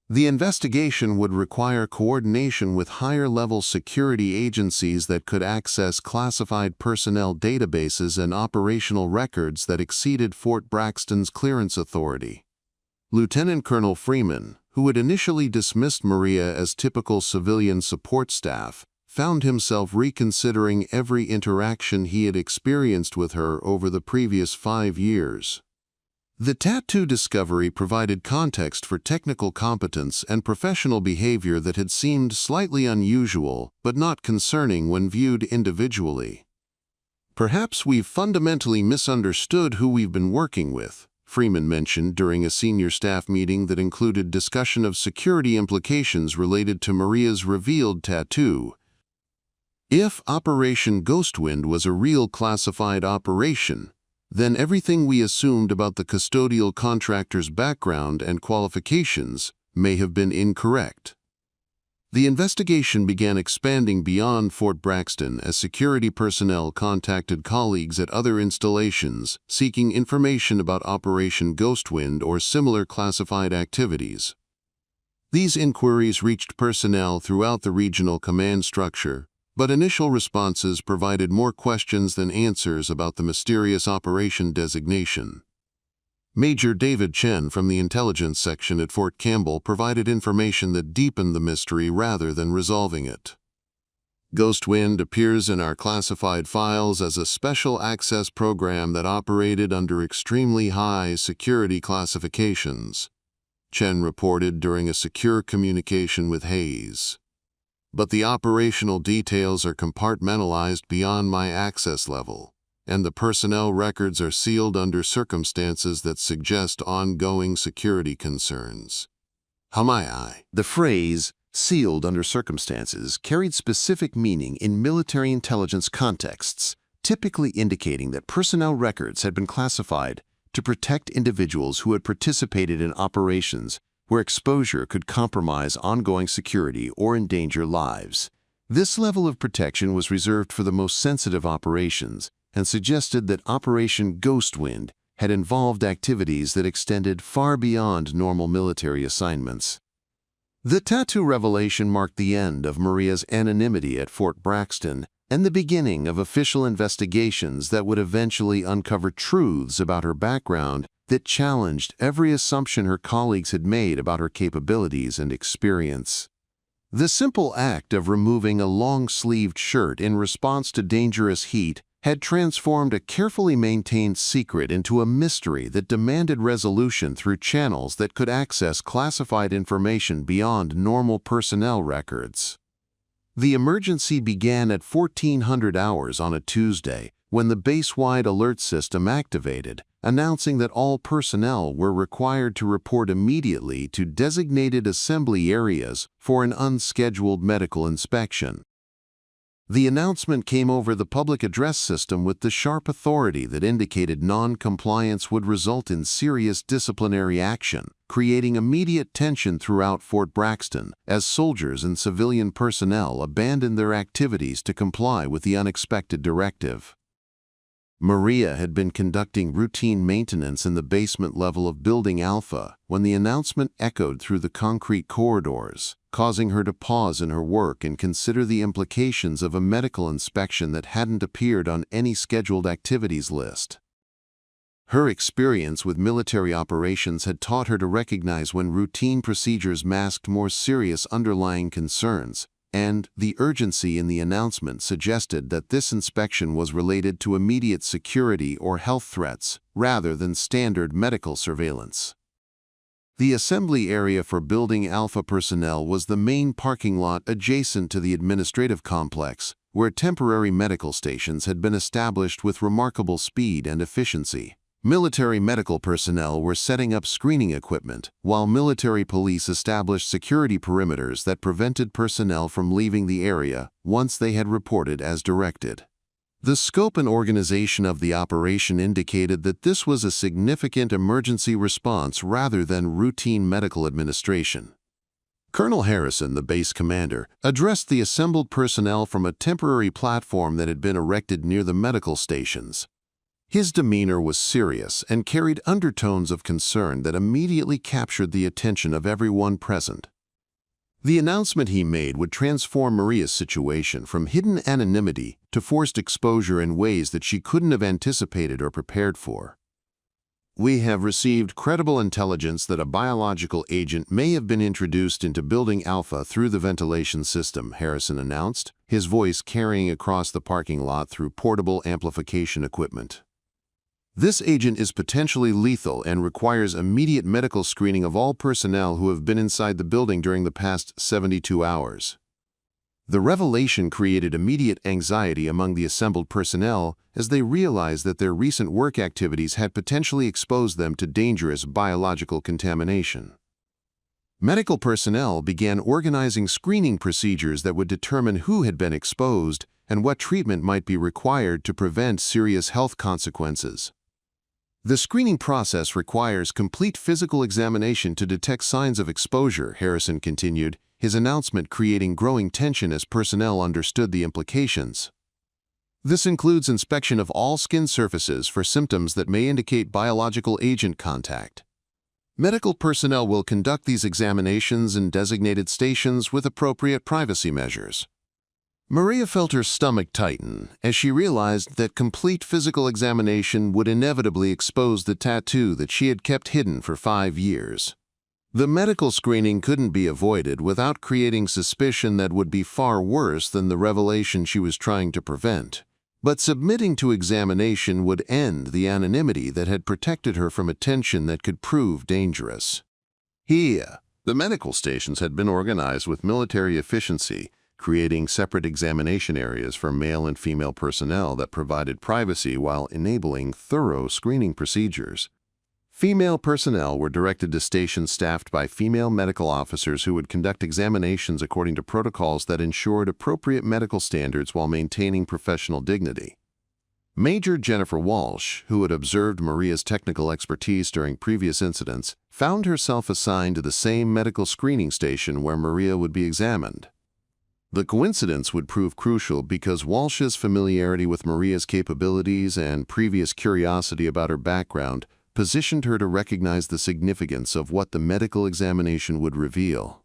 The investigation would require coordination with higher-level security agencies that could access classified personnel databases and operational records that exceeded Fort Braxton's clearance authority. Lieutenant Colonel Freeman, who had initially dismissed Maria as typical civilian support staff, found himself reconsidering every interaction he had experienced with her over the previous 5 years. The tattoo discovery provided context for technical competence and professional behavior that had seemed slightly unusual but not concerning when viewed individually. "Perhaps we've fundamentally misunderstood who we've been working with," Freeman mentioned during a senior staff meeting that included discussion of security implications related to Maria's revealed tattoo. If Operation Ghostwind was a real classified operation, then everything we assumed about the custodial contractor's background and qualifications may have been incorrect. The investigation began expanding beyond Fort Braxton as security personnel contacted colleagues at other installations seeking information about Operation Ghostwind or similar classified activities. These inquiries reached personnel throughout the regional command structure, but initial responses provided more questions than answers about the mysterious operation designation. Major David Chen from the intelligence section at Fort Campbell provided information that deepened the mystery rather than resolving it. Ghostwind appears in our classified files as a special access program that operated under extremely high security classifications, Chen reported during a secure communication with Hayes. But the operational details are compartmentalized beyond my access level, and the personnel records are sealed under circumstances that suggest ongoing security concerns. The phrase, "sealed under circumstances," carried specific meaning in military intelligence contexts, typically indicating that personnel records had been classified to protect individuals who had participated in operations where exposure could compromise ongoing security or endanger lives. This level of protection was reserved for the most sensitive operations and suggested that Operation Ghostwind had involved activities that extended far beyond normal military assignments. The tattoo revelation marked the end of Maria's anonymity at Fort Braxton and the beginning of official investigations that would eventually uncover truths about her background that challenged every assumption her colleagues had made about her capabilities and experience. The simple act of removing a long-sleeved shirt in response to dangerous heat had transformed a carefully maintained secret into a mystery that demanded resolution through channels that could access classified information beyond normal personnel records. The emergency began at 1400 hours on a Tuesday, when the base-wide alert system activated, announcing that all personnel were required to report immediately to designated assembly areas for an unscheduled medical inspection. The announcement came over the public address system with the sharp authority that indicated non-compliance would result in serious disciplinary action, creating immediate tension throughout Fort Braxton as soldiers and civilian personnel abandoned their activities to comply with the unexpected directive. Maria had been conducting routine maintenance in the basement level of Building Alpha when the announcement echoed through the concrete corridors, causing her to pause in her work and consider the implications of a medical inspection that hadn't appeared on any scheduled activities list. Her experience with military operations had taught her to recognize when routine procedures masked more serious underlying concerns, and the urgency in the announcement suggested that this inspection was related to immediate security or health threats rather than standard medical surveillance. The assembly area for Building Alpha personnel was the main parking lot adjacent to the administrative complex, where temporary medical stations had been established with remarkable speed and efficiency. Military medical personnel were setting up screening equipment, while military police established security perimeters that prevented personnel from leaving the area once they had reported as directed. The scope and organization of the operation indicated that this was a significant emergency response rather than routine medical administration. Colonel Harrison, the base commander, addressed the assembled personnel from a temporary platform that had been erected near the medical stations. His demeanor was serious and carried undertones of concern that immediately captured the attention of everyone present. The announcement he made would transform Maria's situation from hidden anonymity to forced exposure in ways that she couldn't have anticipated or prepared for. We have received credible intelligence that a biological agent may have been introduced into Building Alpha through the ventilation system, Harrison announced, his voice carrying across the parking lot through portable amplification equipment. This agent is potentially lethal and requires immediate medical screening of all personnel who have been inside the building during the past 72 hours. The revelation created immediate anxiety among the assembled personnel as they realized that their recent work activities had potentially exposed them to dangerous biological contamination. Medical personnel began organizing screening procedures that would determine who had been exposed and what treatment might be required to prevent serious health consequences. The screening process requires complete physical examination to detect signs of exposure, Harrison continued, his announcement creating growing tension as personnel understood the implications. This includes inspection of all skin surfaces for symptoms that may indicate biological agent contact. Medical personnel will conduct these examinations in designated stations with appropriate privacy measures. Maria felt her stomach tighten as she realized that complete physical examination would inevitably expose the tattoo that she had kept hidden for 5 years. The medical screening couldn't be avoided without creating suspicion that would be far worse than the revelation she was trying to prevent. But submitting to examination would end the anonymity that had protected her from attention that could prove dangerous. Here, the medical stations had been organized with military efficiency, creating separate examination areas for male and female personnel that provided privacy while enabling thorough screening procedures. Female personnel were directed to stations staffed by female medical officers who would conduct examinations according to protocols that ensured appropriate medical standards while maintaining professional dignity. Major Jennifer Walsh, who had observed Maria's technical expertise during previous incidents, found herself assigned to the same medical screening station where Maria would be examined. The coincidence would prove crucial because Walsh's familiarity with Maria's capabilities and previous curiosity about her background positioned her to recognize the significance of what the medical examination would reveal.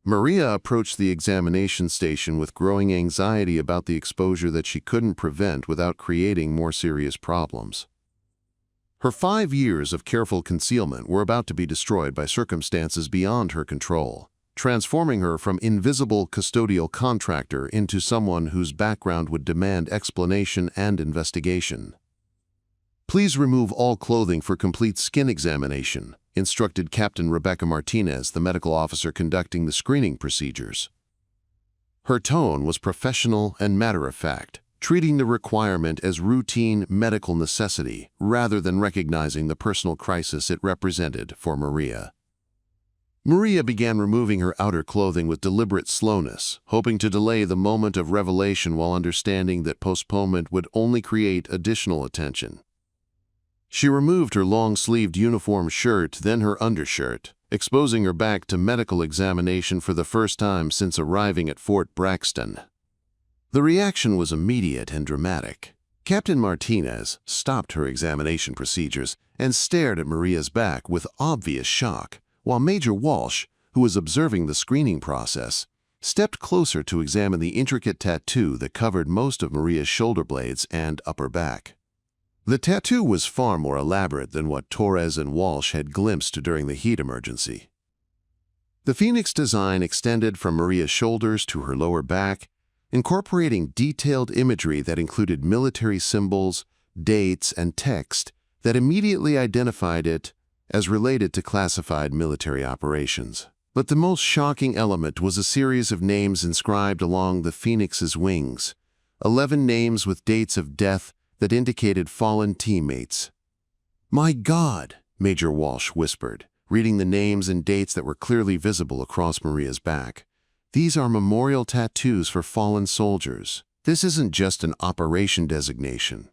Maria approached the examination station with growing anxiety about the exposure that she couldn't prevent without creating more serious problems. Her 5 years of careful concealment were about to be destroyed by circumstances beyond her control, transforming her from invisible custodial contractor into someone whose background would demand explanation and investigation. "Please remove all clothing for complete skin examination," instructed Captain Rebecca Martinez, the medical officer conducting the screening procedures. Her tone was professional and matter-of-fact, treating the requirement as routine medical necessity rather than recognizing the personal crisis it represented for Maria. Maria began removing her outer clothing with deliberate slowness, hoping to delay the moment of revelation while understanding that postponement would only create additional attention. She removed her long-sleeved uniform shirt, then her undershirt, exposing her back to medical examination for the first time since arriving at Fort Braxton. The reaction was immediate and dramatic. Captain Martinez stopped her examination procedures and stared at Maria's back with obvious shock, while Major Walsh, who was observing the screening process, stepped closer to examine the intricate tattoo that covered most of Maria's shoulder blades and upper back. The tattoo was far more elaborate than what Torres and Walsh had glimpsed during the heat emergency. The Phoenix design extended from Maria's shoulders to her lower back, incorporating detailed imagery that included military symbols, dates, and text that immediately identified it as related to classified military operations. But the most shocking element was a series of names inscribed along the Phoenix's wings, 11 names with dates of death that indicated fallen teammates. "My God," Major Walsh whispered, reading the names and dates that were clearly visible across Maria's back. "These are memorial tattoos for fallen soldiers. This isn't just an operation designation.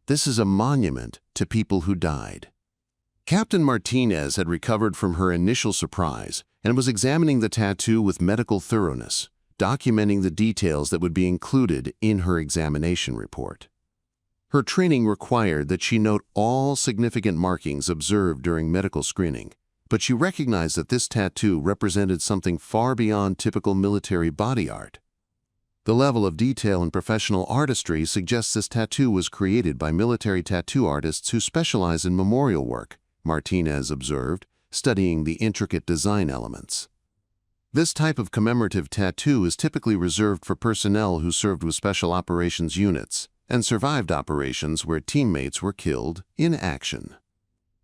This is a monument to people who died." Captain Martinez had recovered from her initial surprise and was examining the tattoo with medical thoroughness, documenting the details that would be included in her examination report. Her training required that she note all significant markings observed during medical screening, but she recognized that this tattoo represented something far beyond typical military body art. The level of detail and professional artistry suggests this tattoo was created by military tattoo artists who specialize in memorial work, Martinez observed, studying the intricate design elements. This type of commemorative tattoo is typically reserved for personnel who served with special operations units and survived operations where teammates were killed in action.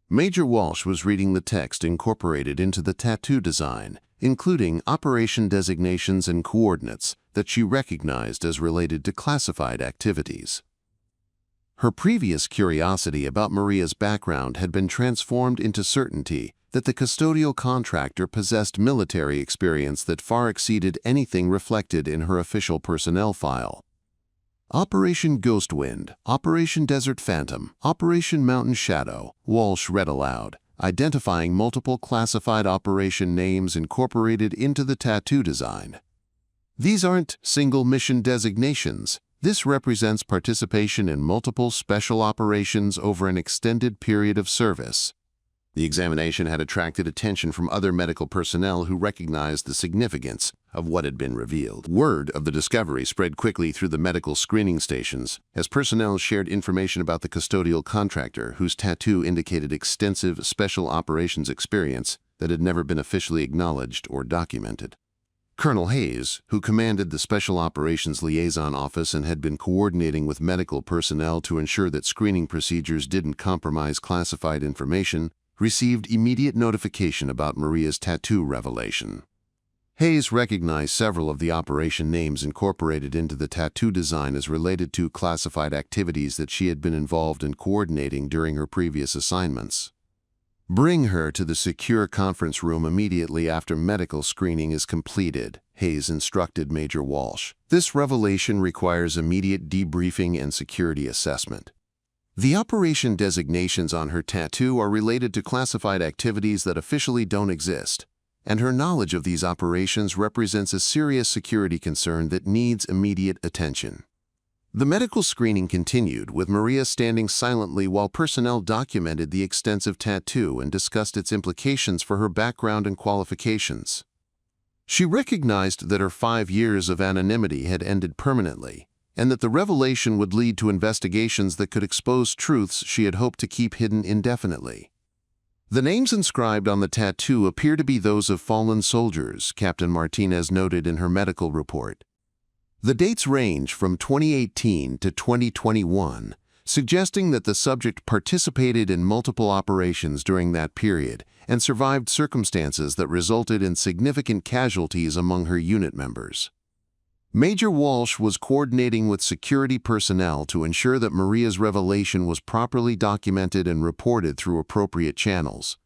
Major Walsh was reading the text incorporated into the tattoo design, including operation designations and coordinates that she recognized as related to classified activities. Her previous curiosity about Maria's background had been transformed into certainty that the custodial contractor possessed military experience that far exceeded anything reflected in her official personnel file. Operation Ghostwind, Operation Desert Phantom, Operation Mountain Shadow, Walsh read aloud, identifying multiple classified operation names incorporated into the tattoo design. These aren't single mission designations. This represents participation in multiple special operations over an extended period of service. The examination had attracted attention from other medical personnel who recognized the significance of what had been revealed. Word of the discovery spread quickly through the medical screening stations as personnel shared information about the custodial contractor whose tattoo indicated extensive special operations experience that had never been officially acknowledged or documented. Colonel Hayes, who commanded the Special Operations Liaison Office and had been coordinating with medical personnel to ensure that screening procedures didn't compromise classified information, received immediate notification about Maria's tattoo revelation. Hayes recognized several of the operation names incorporated into the tattoo design as related to classified activities that she had been involved in coordinating during her previous assignments. "Bring her to the secure conference room immediately after medical screening is completed," Hayes instructed Major Walsh. "This revelation requires immediate debriefing and security assessment." The operation designations on her tattoo are related to classified activities that officially don't exist, and her knowledge of these operations represents a serious security concern that needs immediate attention. The medical screening continued, with Maria standing silently while personnel documented the extensive tattoo and discussed its implications for her background and qualifications. She recognized that her 5 years of anonymity had ended permanently, and that the revelation would lead to investigations that could expose truths she had hoped to keep hidden indefinitely. The names inscribed on the tattoo appear to be those of fallen soldiers, Captain Martinez noted in her medical report. The dates range from 2018 to 2021, suggesting that the subject participated in multiple operations during that period and survived circumstances that resulted in significant casualties among her unit members. Major Walsh was coordinating with security personnel to ensure that Maria's revelation was properly documented and reported through appropriate channels.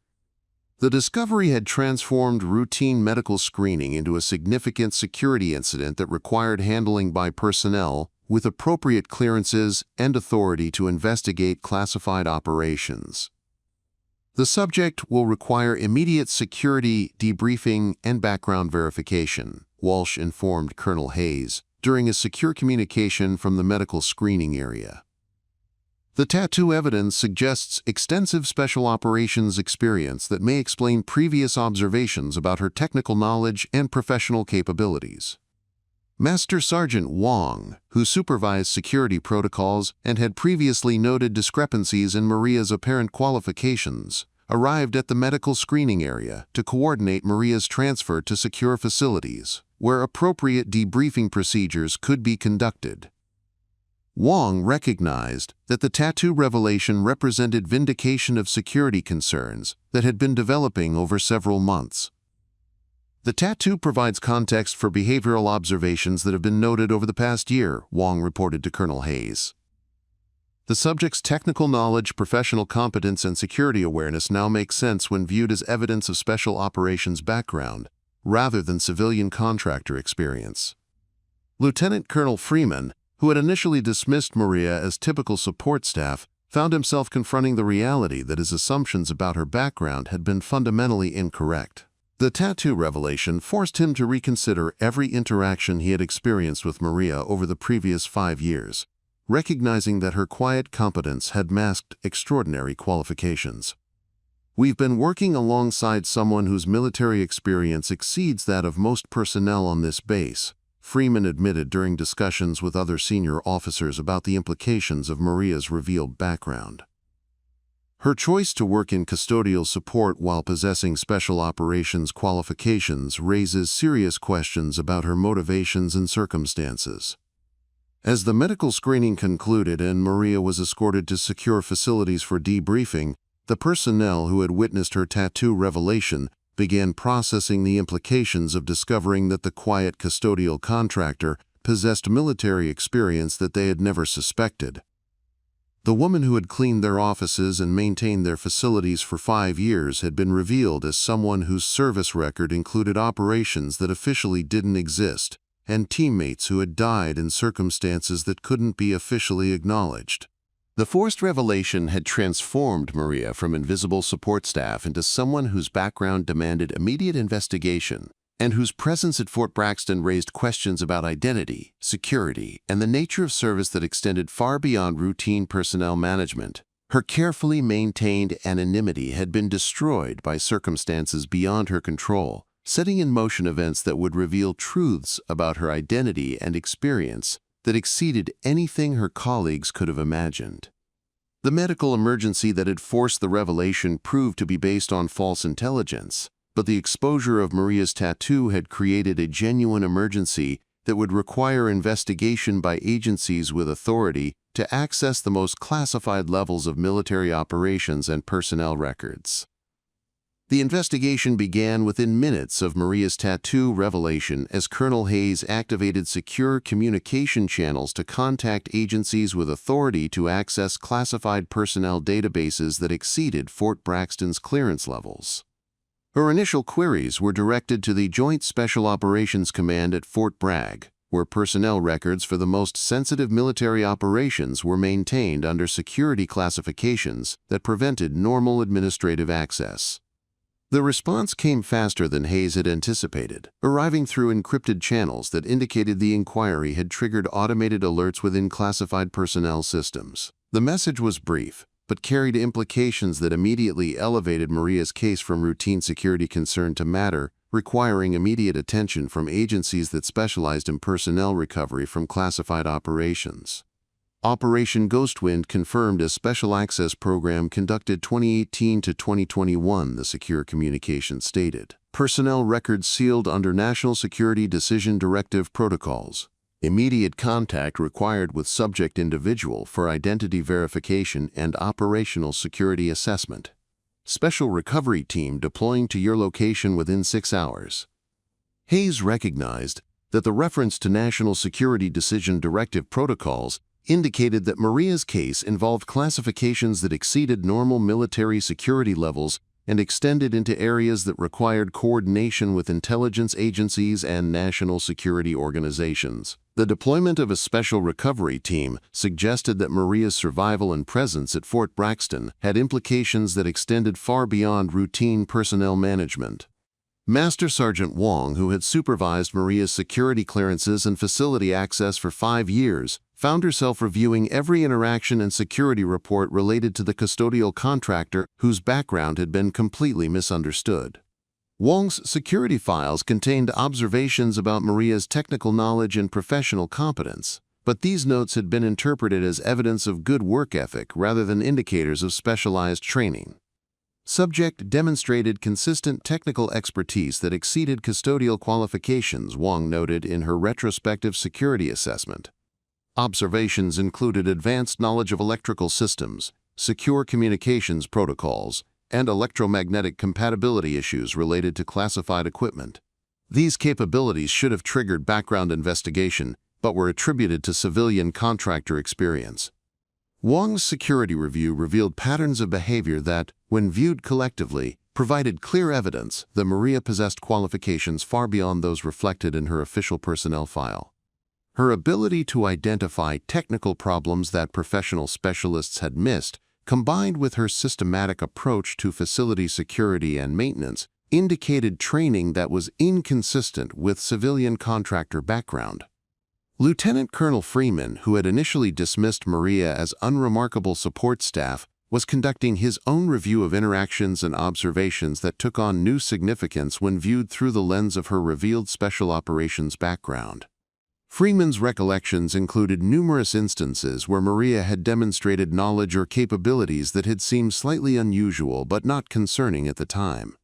The discovery had transformed routine medical screening into a significant security incident that required handling by personnel with appropriate clearances and authority to investigate classified operations. The subject will require immediate security debriefing and background verification, Walsh informed Colonel Hayes during a secure communication from the medical screening area. The tattoo evidence suggests extensive special operations experience that may explain previous observations about her technical knowledge and professional capabilities. Master Sergeant Wong, who supervised security protocols and had previously noted discrepancies in Maria's apparent qualifications, arrived at the medical screening area to coordinate Maria's transfer to secure facilities, where appropriate debriefing procedures could be conducted. Wong recognized that the tattoo revelation represented vindication of security concerns that had been developing over several months. The tattoo provides context for behavioral observations that have been noted over the past year, Wong reported to Colonel Hayes. The subject's technical knowledge, professional competence, and security awareness now make sense when viewed as evidence of special operations background, rather than civilian contractor experience. Lieutenant Colonel Freeman, who had initially dismissed Maria as typical support staff, found himself confronting the reality that his assumptions about her background had been fundamentally incorrect. The tattoo revelation forced him to reconsider every interaction he had experienced with Maria over the previous 5 years, recognizing that her quiet competence had masked extraordinary qualifications. "We've been working alongside someone whose military experience exceeds that of most personnel on this base," Freeman admitted during discussions with other senior officers about the implications of Maria's revealed background. Her choice to work in custodial support while possessing special operations qualifications raises serious questions about her motivations and circumstances. As the medical screening concluded and Maria was escorted to secure facilities for debriefing, the personnel who had witnessed her tattoo revelation began processing the implications of discovering that the quiet custodial contractor possessed military experience that they had never suspected. The woman who had cleaned their offices and maintained their facilities for 5 years had been revealed as someone whose service record included operations that officially didn't exist, and teammates who had died in circumstances that couldn't be officially acknowledged. The forced revelation had transformed Maria from invisible support staff into someone whose background demanded immediate investigation, and whose presence at Fort Braxton raised questions about identity, security, and the nature of service that extended far beyond routine personnel management. Her carefully maintained anonymity had been destroyed by circumstances beyond her control, setting in motion events that would reveal truths about her identity and experience that exceeded anything her colleagues could have imagined. The medical emergency that had forced the revelation proved to be based on false intelligence, but the exposure of Maria's tattoo had created a genuine emergency that would require investigation by agencies with authority to access the most classified levels of military operations and personnel records. The investigation began within minutes of Maria's tattoo revelation as Colonel Hayes activated secure communication channels to contact agencies with authority to access classified personnel databases that exceeded Fort Braxton's clearance levels. Her initial queries were directed to the Joint Special Operations Command at Fort Bragg, where personnel records for the most sensitive military operations were maintained under security classifications that prevented normal administrative access. The response came faster than Hayes had anticipated, arriving through encrypted channels that indicated the inquiry had triggered automated alerts within classified personnel systems. The message was brief, but carried implications that immediately elevated Maria's case from routine security concern to matter, requiring immediate attention from agencies that specialized in personnel recovery from classified operations. Operation Ghostwind confirmed a special access program conducted 2018 to 2021, the Secure Communications stated. Personnel records sealed under National Security Decision Directive protocols. Immediate contact required with subject individual for identity verification and operational security assessment. Special recovery team deploying to your location within 6 hours. Hayes recognized that the reference to National Security Decision Directive protocols indicated that Maria's case involved classifications that exceeded normal military security levels and extended into areas that required coordination with intelligence agencies and national security organizations. The deployment of a special recovery team suggested that Maria's survival and presence at Fort Braxton had implications that extended far beyond routine personnel management. Master Sergeant Wong, who had supervised Maria's security clearances and facility access for 5 years, found herself reviewing every interaction and security report related to the custodial contractor whose background had been completely misunderstood. Wong's security files contained observations about Maria's technical knowledge and professional competence, but these notes had been interpreted as evidence of good work ethic rather than indicators of specialized training. Subject demonstrated consistent technical expertise that exceeded custodial qualifications, Wong noted in her retrospective security assessment. Observations included advanced knowledge of electrical systems, secure communications protocols, and electromagnetic compatibility issues related to classified equipment. These capabilities should have triggered background investigation, but were attributed to civilian contractor experience. Wong's security review revealed patterns of behavior that, when viewed collectively, provided clear evidence that Maria possessed qualifications far beyond those reflected in her official personnel file. Her ability to identify technical problems that professional specialists had missed, combined with her systematic approach to facility security and maintenance, indicated training that was inconsistent with civilian contractor background. Lieutenant Colonel Freeman, who had initially dismissed Maria as unremarkable support staff, was conducting his own review of interactions and observations that took on new significance when viewed through the lens of her revealed special operations background. Freeman's recollections included numerous instances where Maria had demonstrated knowledge or capabilities that had seemed slightly unusual but not concerning at the time.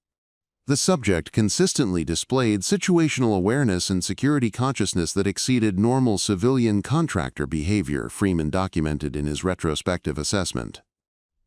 The subject consistently displayed situational awareness and security consciousness that exceeded normal civilian contractor behavior, Freeman documented in his retrospective assessment.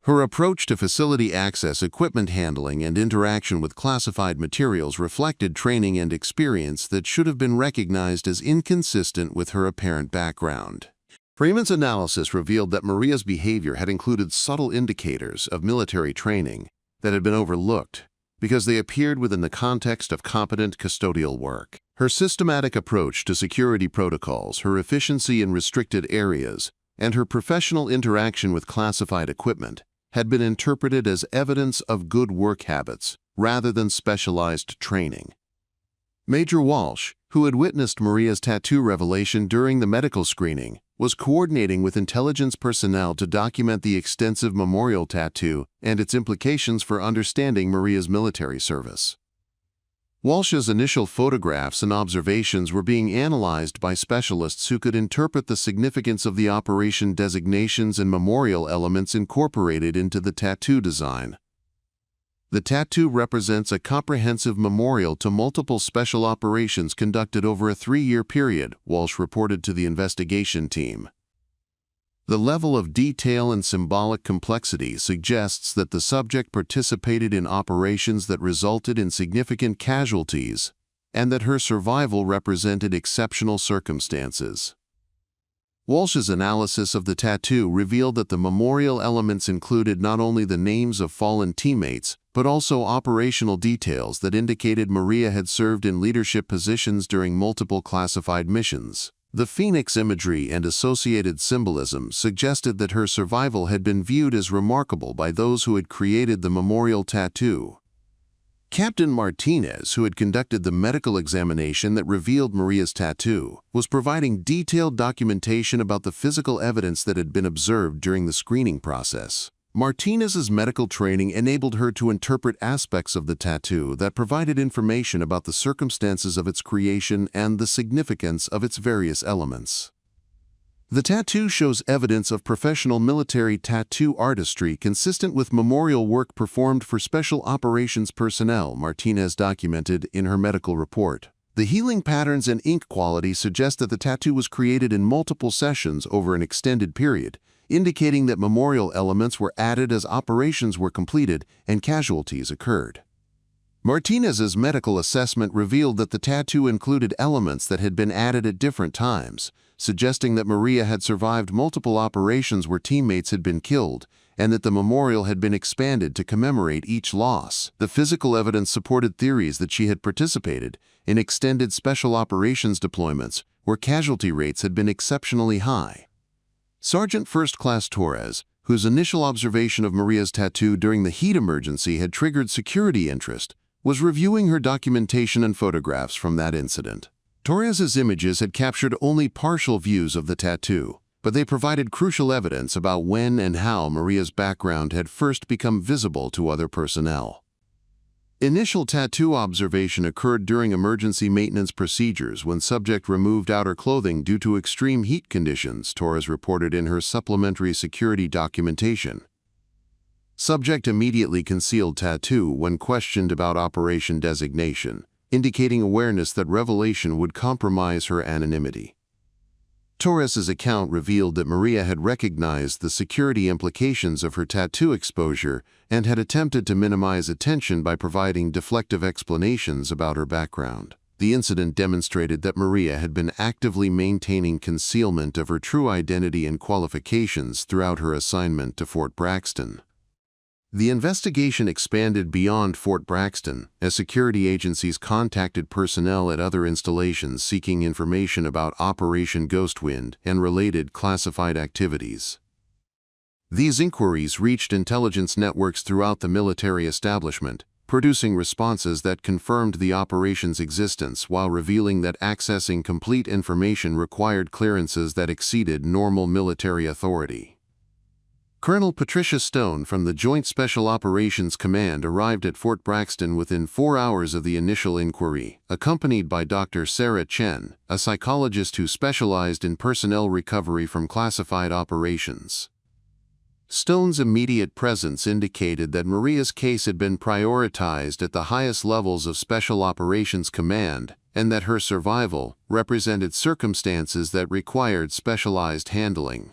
Her approach to facility access, equipment handling, and interaction with classified materials reflected training and experience that should have been recognized as inconsistent with her apparent background. Freeman's analysis revealed that Maria's behavior had included subtle indicators of military training that had been overlooked because they appeared within the context of competent custodial work. Her systematic approach to security protocols, her efficiency in restricted areas, and her professional interaction with classified equipment had been interpreted as evidence of good work habits rather than specialized training. Major Walsh, who had witnessed Maria's tattoo revelation during the medical screening, was coordinating with intelligence personnel to document the extensive memorial tattoo and its implications for understanding Maria's military service. Walsh's initial photographs and observations were being analyzed by specialists who could interpret the significance of the operation designations and memorial elements incorporated into the tattoo design. The tattoo represents a comprehensive memorial to multiple special operations conducted over a 3-year period, Walsh reported to the investigation team. The level of detail and symbolic complexity suggests that the subject participated in operations that resulted in significant casualties and that her survival represented exceptional circumstances. Walsh's analysis of the tattoo revealed that the memorial elements included not only the names of fallen teammates, but also operational details that indicated Maria had served in leadership positions during multiple classified missions. The phoenix imagery and associated symbolism suggested that her survival had been viewed as remarkable by those who had created the memorial tattoo. Captain Martinez, who had conducted the medical examination that revealed Maria's tattoo, was providing detailed documentation about the physical evidence that had been observed during the screening process. Martinez's medical training enabled her to interpret aspects of the tattoo that provided information about the circumstances of its creation and the significance of its various elements. The tattoo shows evidence of professional military tattoo artistry consistent with memorial work performed for special operations personnel, Martinez documented in her medical report. The healing patterns and ink quality suggest that the tattoo was created in multiple sessions over an extended period, indicating that memorial elements were added as operations were completed and casualties occurred. Martinez's medical assessment revealed that the tattoo included elements that had been added at different times, suggesting that Maria had survived multiple operations where teammates had been killed and that the memorial had been expanded to commemorate each loss. The physical evidence supported theories that she had participated in extended special operations deployments where casualty rates had been exceptionally high. Sergeant First Class Torres, whose initial observation of Maria's tattoo during the heat emergency had triggered security interest, was reviewing her documentation and photographs from that incident. Torres's images had captured only partial views of the tattoo, but they provided crucial evidence about when and how Maria's background had first become visible to other personnel. Initial tattoo observation occurred during emergency maintenance procedures when subject removed outer clothing due to extreme heat conditions, Torres reported in her supplementary security documentation. Subject immediately concealed tattoo when questioned about operation designation, indicating awareness that revelation would compromise her anonymity. Torres's account revealed that Maria had recognized the security implications of her tattoo exposure and had attempted to minimize attention by providing deflective explanations about her background. The incident demonstrated that Maria had been actively maintaining concealment of her true identity and qualifications throughout her assignment to Fort Braxton. The investigation expanded beyond Fort Braxton as security agencies contacted personnel at other installations seeking information about Operation Ghostwind and related classified activities. These inquiries reached intelligence networks throughout the military establishment, producing responses that confirmed the operation's existence while revealing that accessing complete information required clearances that exceeded normal military authority. Colonel Patricia Stone from the Joint Special Operations Command arrived at Fort Braxton within 4 hours of the initial inquiry, accompanied by Dr. Sarah Chen, a psychologist who specialized in personnel recovery from classified operations. Stone's immediate presence indicated that Maria's case had been prioritized at the highest levels of Special Operations Command, and that her survival represented circumstances that required specialized handling.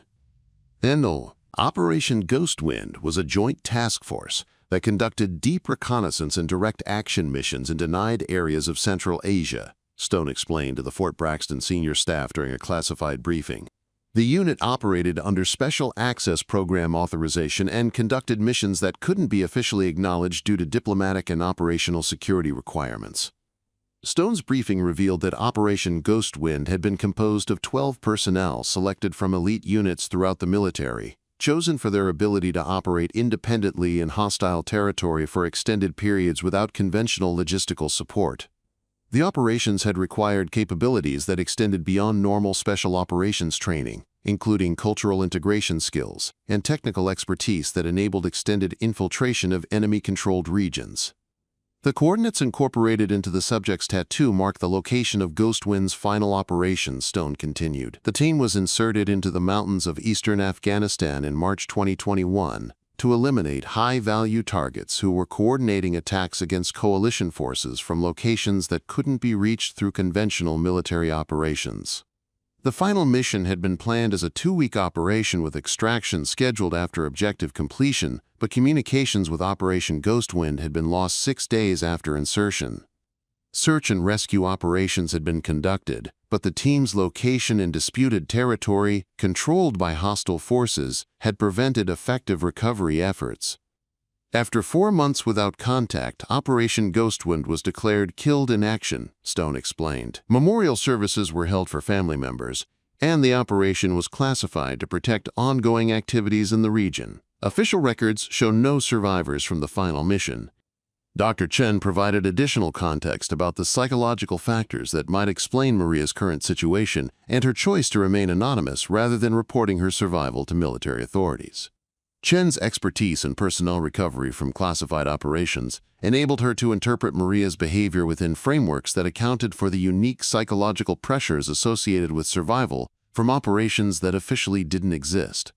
Operation Ghostwind was a joint task force that conducted deep reconnaissance and direct action missions in denied areas of Central Asia, Stone explained to the Fort Braxton senior staff during a classified briefing. The unit operated under Special Access Program authorization and conducted missions that couldn't be officially acknowledged due to diplomatic and operational security requirements. Stone's briefing revealed that Operation Ghostwind had been composed of 12 personnel selected from elite units throughout the military, chosen for their ability to operate independently in hostile territory for extended periods without conventional logistical support. The operations had required capabilities that extended beyond normal special operations training, including cultural integration skills and technical expertise that enabled extended infiltration of enemy-controlled regions. The coordinates incorporated into the subject's tattoo mark the location of Ghostwind's final operations, Stone continued. The team was inserted into the mountains of eastern Afghanistan in March 2021 to eliminate high-value targets who were coordinating attacks against coalition forces from locations that couldn't be reached through conventional military operations. The final mission had been planned as a 2-week operation with extraction scheduled after objective completion, but communications with Operation Ghostwind had been lost 6 days after insertion. Search and rescue operations had been conducted, but the team's location in disputed territory, controlled by hostile forces, had prevented effective recovery efforts. After 4 months without contact, Operation Ghostwind was declared killed in action, Stone explained. Memorial services were held for family members, and the operation was classified to protect ongoing activities in the region. Official records show no survivors from the final mission. Dr. Chen provided additional context about the psychological factors that might explain Maria's current situation and her choice to remain anonymous rather than reporting her survival to military authorities. Chen's expertise in personnel recovery from classified operations enabled her to interpret Maria's behavior within frameworks that accounted for the unique psychological pressures associated with survival from operations that officially didn't exist.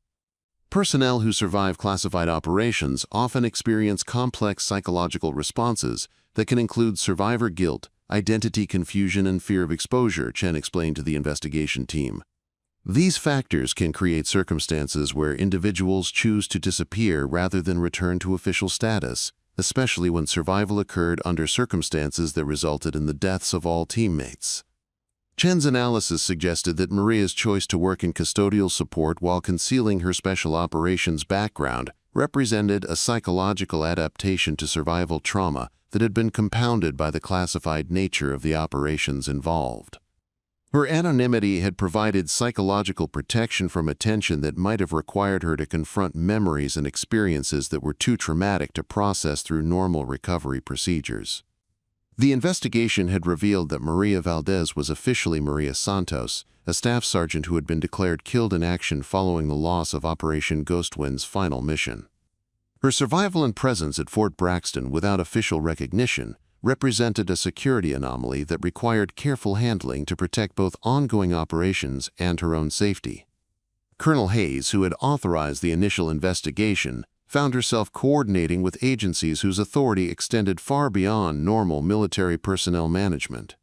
Personnel who survive classified operations often experience complex psychological responses that can include survivor guilt, identity confusion, and fear of exposure, Chen explained to the investigation team. These factors can create circumstances where individuals choose to disappear rather than return to official status, especially when survival occurred under circumstances that resulted in the deaths of all teammates. Chen's analysis suggested that Maria's choice to work in custodial support while concealing her special operations background represented a psychological adaptation to survival trauma that had been compounded by the classified nature of the operations involved. Her anonymity had provided psychological protection from attention that might have required her to confront memories and experiences that were too traumatic to process through normal recovery procedures. The investigation had revealed that Maria Valdez was officially Maria Santos, a staff sergeant who had been declared killed in action following the loss of Operation Ghostwind's final mission. Her survival and presence at Fort Braxton without official recognition represented a security anomaly that required careful handling to protect both ongoing operations and her own safety. Colonel Hayes, who had authorized the initial investigation, found herself coordinating with agencies whose authority extended far beyond normal military personnel management.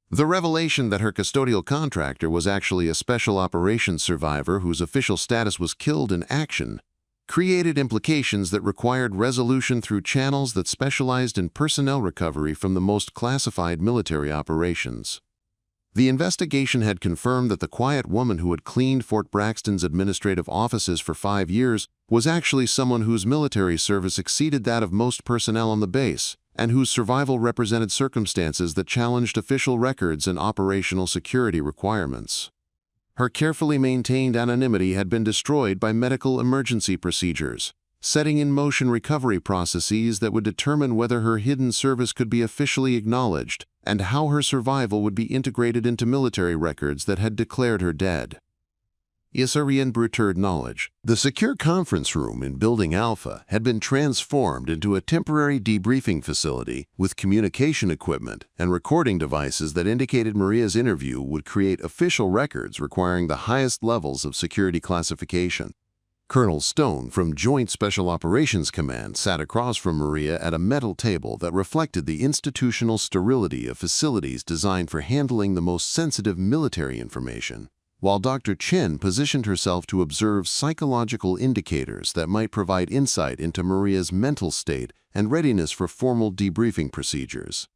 The revelation that her custodial contractor was actually a special operations survivor whose official status was killed in action created implications that required resolution through channels that specialized in personnel recovery from the most classified military operations. The investigation had confirmed that the quiet woman who had cleaned Fort Braxton's administrative offices for 5 years was actually someone whose military service exceeded that of most personnel on the base, and whose survival represented circumstances that challenged official records and operational security requirements. Her carefully maintained anonymity had been destroyed by medical emergency procedures, setting in motion recovery processes that would determine whether her hidden service could be officially acknowledged and how her survival would be integrated into military records that had declared her dead. Isarian Bruterd knowledge. The secure conference room in Building Alpha had been transformed into a temporary debriefing facility with communication equipment and recording devices that indicated Maria's interview would create official records requiring the highest levels of security classification. Colonel Stone from Joint Special Operations Command sat across from Maria at a metal table that reflected the institutional sterility of facilities designed for handling the most sensitive military information, while Dr. Chen positioned herself to observe psychological indicators that might provide insight into Maria's mental state and readiness for formal debriefing procedures.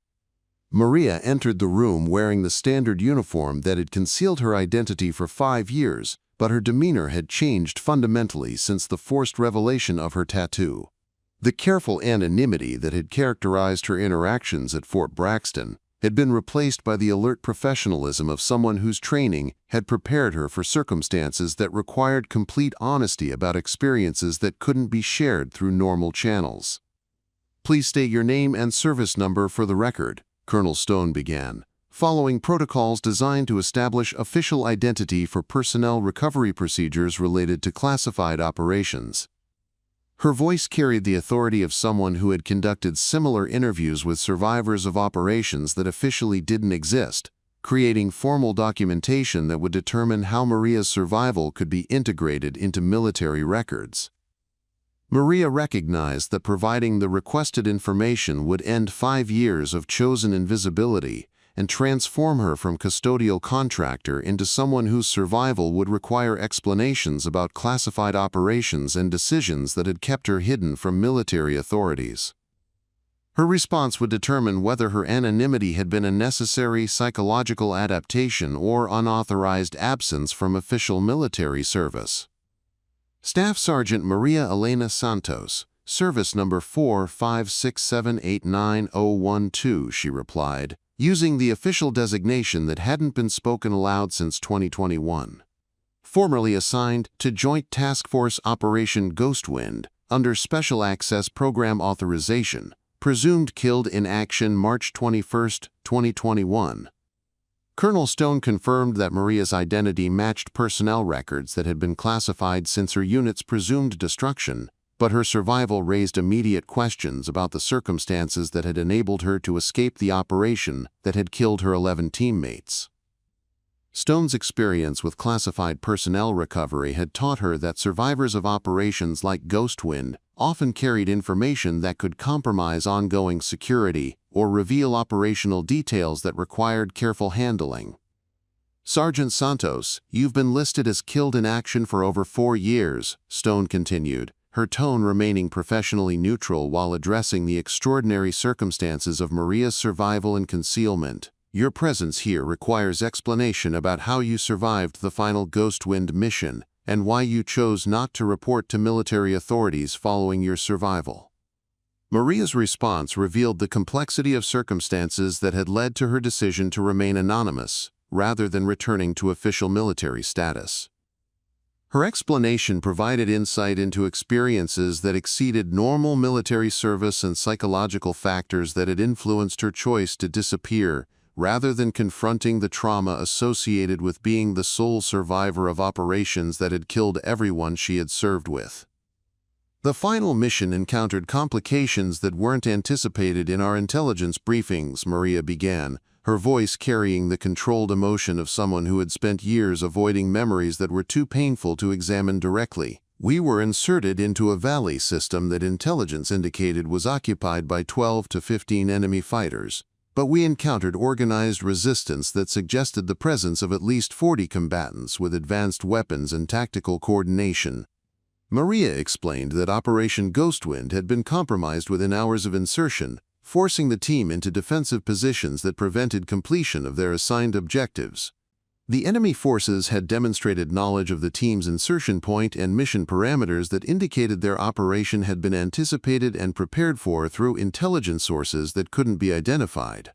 Maria entered the room wearing the standard uniform that had concealed her identity for 5 years, but her demeanor had changed fundamentally since the forced revelation of her tattoo. The careful anonymity that had characterized her interactions at Fort Braxton had been replaced by the alert professionalism of someone whose training had prepared her for circumstances that required complete honesty about experiences that couldn't be shared through normal channels. "Please state your name and service number for the record," Colonel Stone began, following protocols designed to establish official identity for personnel recovery procedures related to classified operations. Her voice carried the authority of someone who had conducted similar interviews with survivors of operations that officially didn't exist, creating formal documentation that would determine how Maria's survival could be integrated into military records. Maria recognized that providing the requested information would end 5 years of chosen invisibility and transform her from custodial contractor into someone whose survival would require explanations about classified operations and decisions that had kept her hidden from military authorities. Her response would determine whether her anonymity had been a necessary psychological adaptation or unauthorized absence from official military service. "Staff Sergeant Maria Elena Santos, service number 456789012, she replied, using the official designation that hadn't been spoken aloud since 2021. "Formerly assigned to Joint Task Force Operation Ghostwind under Special Access Program Authorization, presumed killed in action March 21, 2021. Colonel Stone confirmed that Maria's identity matched personnel records that had been classified since her unit's presumed destruction, but her survival raised immediate questions about the circumstances that had enabled her to escape the operation that had killed her 11 teammates. Stone's experience with classified personnel recovery had taught her that survivors of operations like Ghostwind often carried information that could compromise ongoing security or reveal operational details that required careful handling. "Sergeant Santos, you've been listed as killed in action for over 4 years, Stone continued, her tone remaining professionally neutral while addressing the extraordinary circumstances of Maria's survival and concealment. "Your presence here requires explanation about how you survived the final Ghostwind mission and why you chose not to report to military authorities following your survival." Maria's response revealed the complexity of circumstances that had led to her decision to remain anonymous, rather than returning to official military status. Her explanation provided insight into experiences that exceeded normal military service and psychological factors that had influenced her choice to disappear, rather than confronting the trauma associated with being the sole survivor of operations that had killed everyone she had served with. "The final mission encountered complications that weren't anticipated in our intelligence briefings," Maria began, her voice carrying the controlled emotion of someone who had spent years avoiding memories that were too painful to examine directly. "We were inserted into a valley system that intelligence indicated was occupied by 12 to 15 enemy fighters, but we encountered organized resistance that suggested the presence of at least 40 combatants with advanced weapons and tactical coordination." Maria explained that Operation Ghostwind had been compromised within hours of insertion, forcing the team into defensive positions that prevented completion of their assigned objectives. The enemy forces had demonstrated knowledge of the team's insertion point and mission parameters that indicated their operation had been anticipated and prepared for through intelligence sources that couldn't be identified.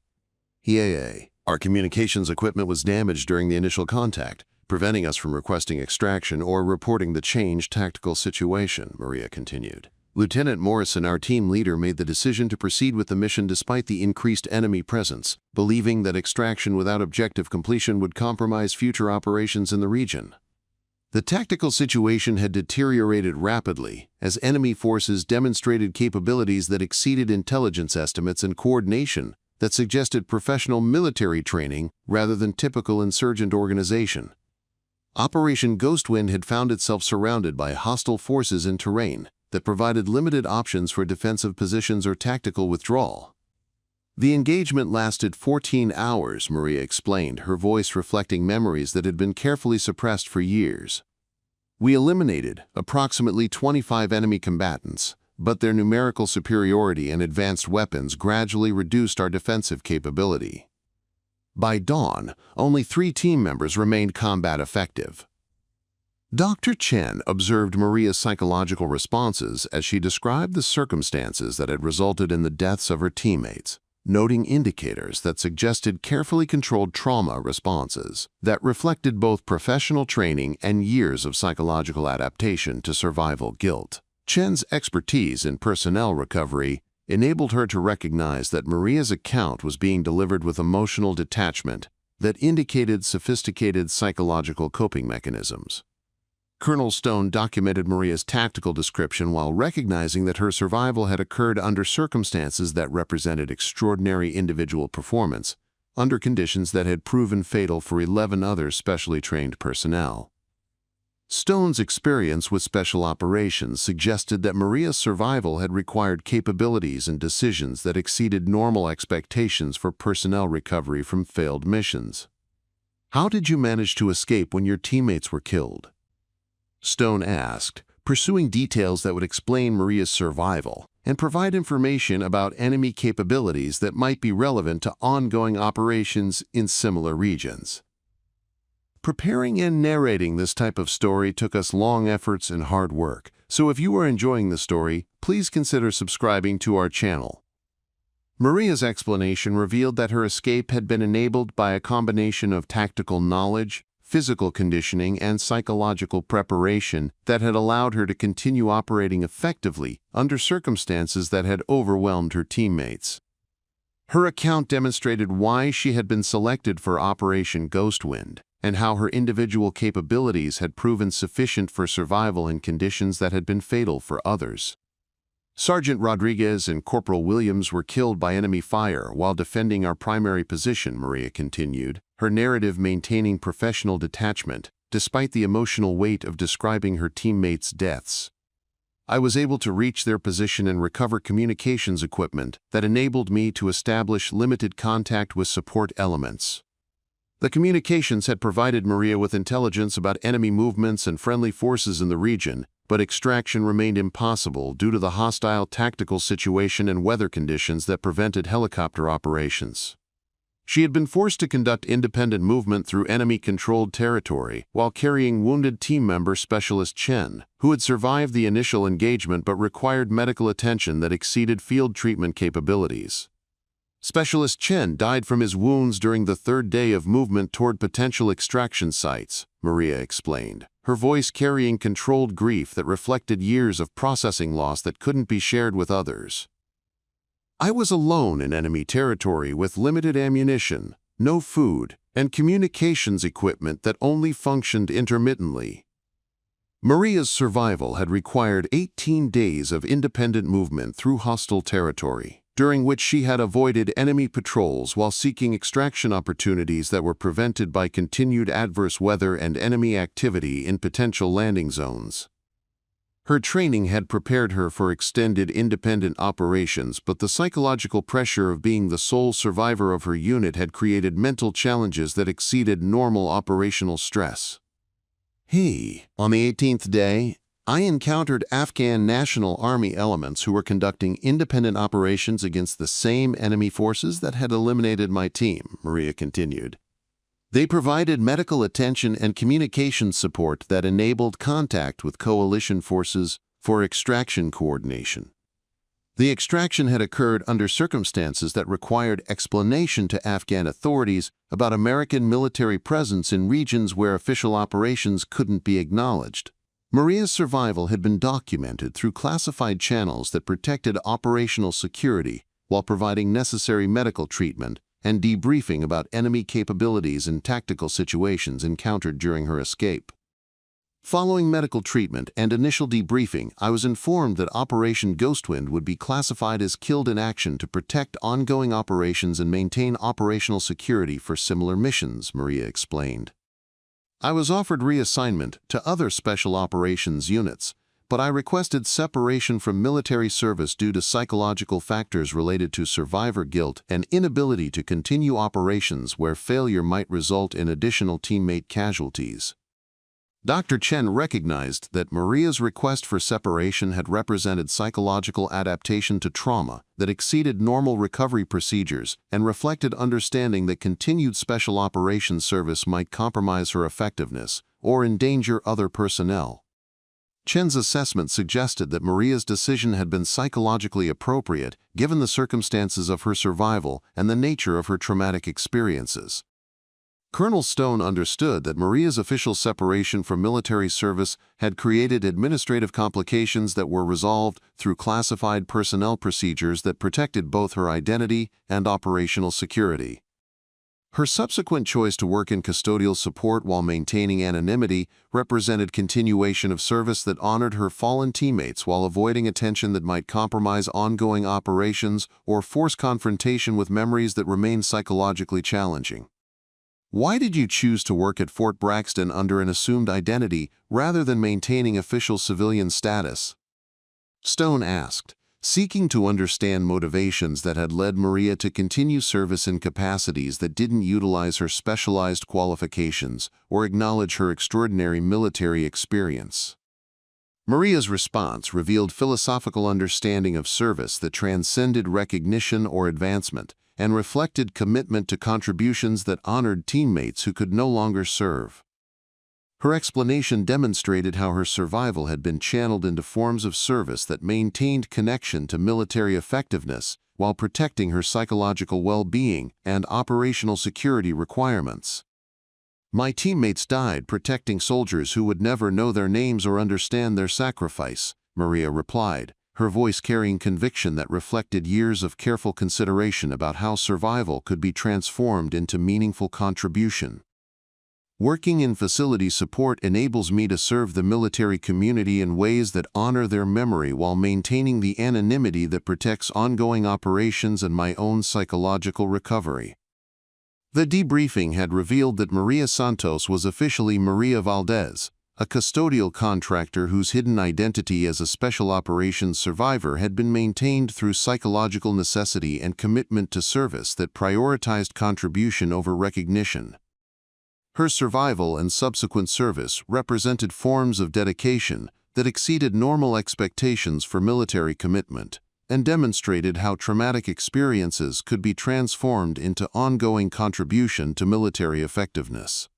"Our communications equipment was damaged during the initial contact, preventing us from requesting extraction or reporting the changed tactical situation," Maria continued. "Lieutenant Morrison, our team leader, made the decision to proceed with the mission despite the increased enemy presence, believing that extraction without objective completion would compromise future operations in the region." The tactical situation had deteriorated rapidly as enemy forces demonstrated capabilities that exceeded intelligence estimates and coordination that suggested professional military training rather than typical insurgent organization. Operation Ghostwind had found itself surrounded by hostile forces in terrain that provided limited options for defensive positions or tactical withdrawal. The engagement lasted 14 hours, Maria explained, her voice reflecting memories that had been carefully suppressed for years. We eliminated approximately 25 enemy combatants, but their numerical superiority and advanced weapons gradually reduced our defensive capability. By dawn, only 3 team members remained combat effective. Dr. Chen observed Maria's psychological responses as she described the circumstances that had resulted in the deaths of her teammates, noting indicators that suggested carefully controlled trauma responses that reflected both professional training and years of psychological adaptation to survival guilt. Chen's expertise in personnel recovery enabled her to recognize that Maria's account was being delivered with emotional detachment that indicated sophisticated psychological coping mechanisms. Colonel Stone documented Maria's tactical description while recognizing that her survival had occurred under circumstances that represented extraordinary individual performance, under conditions that had proven fatal for 11 other specially trained personnel. Stone's experience with special operations suggested that Maria's survival had required capabilities and decisions that exceeded normal expectations for personnel recovery from failed missions. "How did you manage to escape when your teammates were killed?" Stone asked, pursuing details that would explain Maria's survival and provide information about enemy capabilities that might be relevant to ongoing operations in similar regions. Preparing and narrating this type of story took us long efforts and hard work, so if you are enjoying the story, please consider subscribing to our channel. Maria's explanation revealed that her escape had been enabled by a combination of tactical knowledge, physical conditioning, and psychological preparation that had allowed her to continue operating effectively under circumstances that had overwhelmed her teammates. Her account demonstrated why she had been selected for Operation Ghostwind and how her individual capabilities had proven sufficient for survival in conditions that had been fatal for others. Sergeant Rodriguez and Corporal Williams were killed by enemy fire while defending our primary position, Maria continued, her narrative maintaining professional detachment despite the emotional weight of describing her teammates' deaths. I was able to reach their position and recover communications equipment that enabled me to establish limited contact with support elements. The communications had provided Maria with intelligence about enemy movements and friendly forces in the region, but extraction remained impossible due to the hostile tactical situation and weather conditions that prevented helicopter operations. She had been forced to conduct independent movement through enemy-controlled territory while carrying wounded team member Specialist Chen, who had survived the initial engagement but required medical attention that exceeded field treatment capabilities. Specialist Chen died from his wounds during the 3rd day of movement toward potential extraction sites, Maria explained, her voice carrying controlled grief that reflected years of processing loss that couldn't be shared with others. I was alone in enemy territory with limited ammunition, no food, and communications equipment that only functioned intermittently. Maria's survival had required 18 days of independent movement through hostile territory, during which she had avoided enemy patrols while seeking extraction opportunities that were prevented by continued adverse weather and enemy activity in potential landing zones. Her training had prepared her for extended independent operations, but the psychological pressure of being the sole survivor of her unit had created mental challenges that exceeded normal operational stress. On the 18th day, I encountered Afghan National Army elements who were conducting independent operations against the same enemy forces that had eliminated my team, Maria continued. They provided medical attention and communication support that enabled contact with coalition forces for extraction coordination. The extraction had occurred under circumstances that required explanation to Afghan authorities about American military presence in regions where official operations couldn't be acknowledged. Maria's survival had been documented through classified channels that protected operational security while providing necessary medical treatment and debriefing about enemy capabilities in tactical situations encountered during her escape. Following medical treatment and initial debriefing, I was informed that Operation Ghostwind would be classified as killed in action to protect ongoing operations and maintain operational security for similar missions, Maria explained. I was offered reassignment to other special operations units, but I requested separation from military service due to psychological factors related to survivor guilt and inability to continue operations where failure might result in additional teammate casualties. Dr. Chen recognized that Maria's request for separation had represented psychological adaptation to trauma that exceeded normal recovery procedures and reflected understanding that continued special operations service might compromise her effectiveness or endanger other personnel. Chen's assessment suggested that Maria's decision had been psychologically appropriate given the circumstances of her survival and the nature of her traumatic experiences. Colonel Stone understood that Maria's official separation from military service had created administrative complications that were resolved through classified personnel procedures that protected both her identity and operational security. Her subsequent choice to work in custodial support while maintaining anonymity represented continuation of service that honored her fallen teammates while avoiding attention that might compromise ongoing operations or force confrontation with memories that remain psychologically challenging. Why did you choose to work at Fort Braxton under an assumed identity rather than maintaining official civilian status? Stone asked, seeking to understand motivations that had led Maria to continue service in capacities that didn't utilize her specialized qualifications or acknowledge her extraordinary military experience. Maria's response revealed philosophical understanding of service that transcended recognition or advancement and reflected commitment to contributions that honored teammates who could no longer serve. Her explanation demonstrated how her survival had been channeled into forms of service that maintained connection to military effectiveness while protecting her psychological well-being and operational security requirements. My teammates died protecting soldiers who would never know their names or understand their sacrifice, Maria replied, her voice carrying conviction that reflected years of careful consideration about how survival could be transformed into meaningful contribution. Working in facility support enables me to serve the military community in ways that honor their memory while maintaining the anonymity that protects ongoing operations and my own psychological recovery. The debriefing had revealed that Maria Santos was officially Maria Valdez, a custodial contractor whose hidden identity as a special operations survivor had been maintained through psychological necessity and commitment to service that prioritized contribution over recognition. Her survival and subsequent service represented forms of dedication that exceeded normal expectations for military commitment and demonstrated how traumatic experiences could be transformed into ongoing contribution to military effectiveness.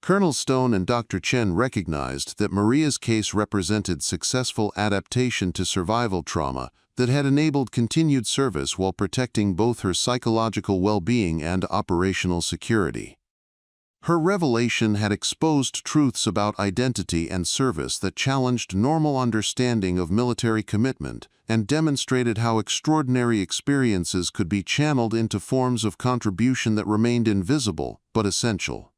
Colonel Stone and Dr. Chen recognized that Maria's case represented successful adaptation to survival trauma that had enabled continued service while protecting both her psychological well-being and operational security. Her revelation had exposed truths about identity and service that challenged normal understanding of military commitment and demonstrated how extraordinary experiences could be channeled into forms of contribution that remained invisible but essential.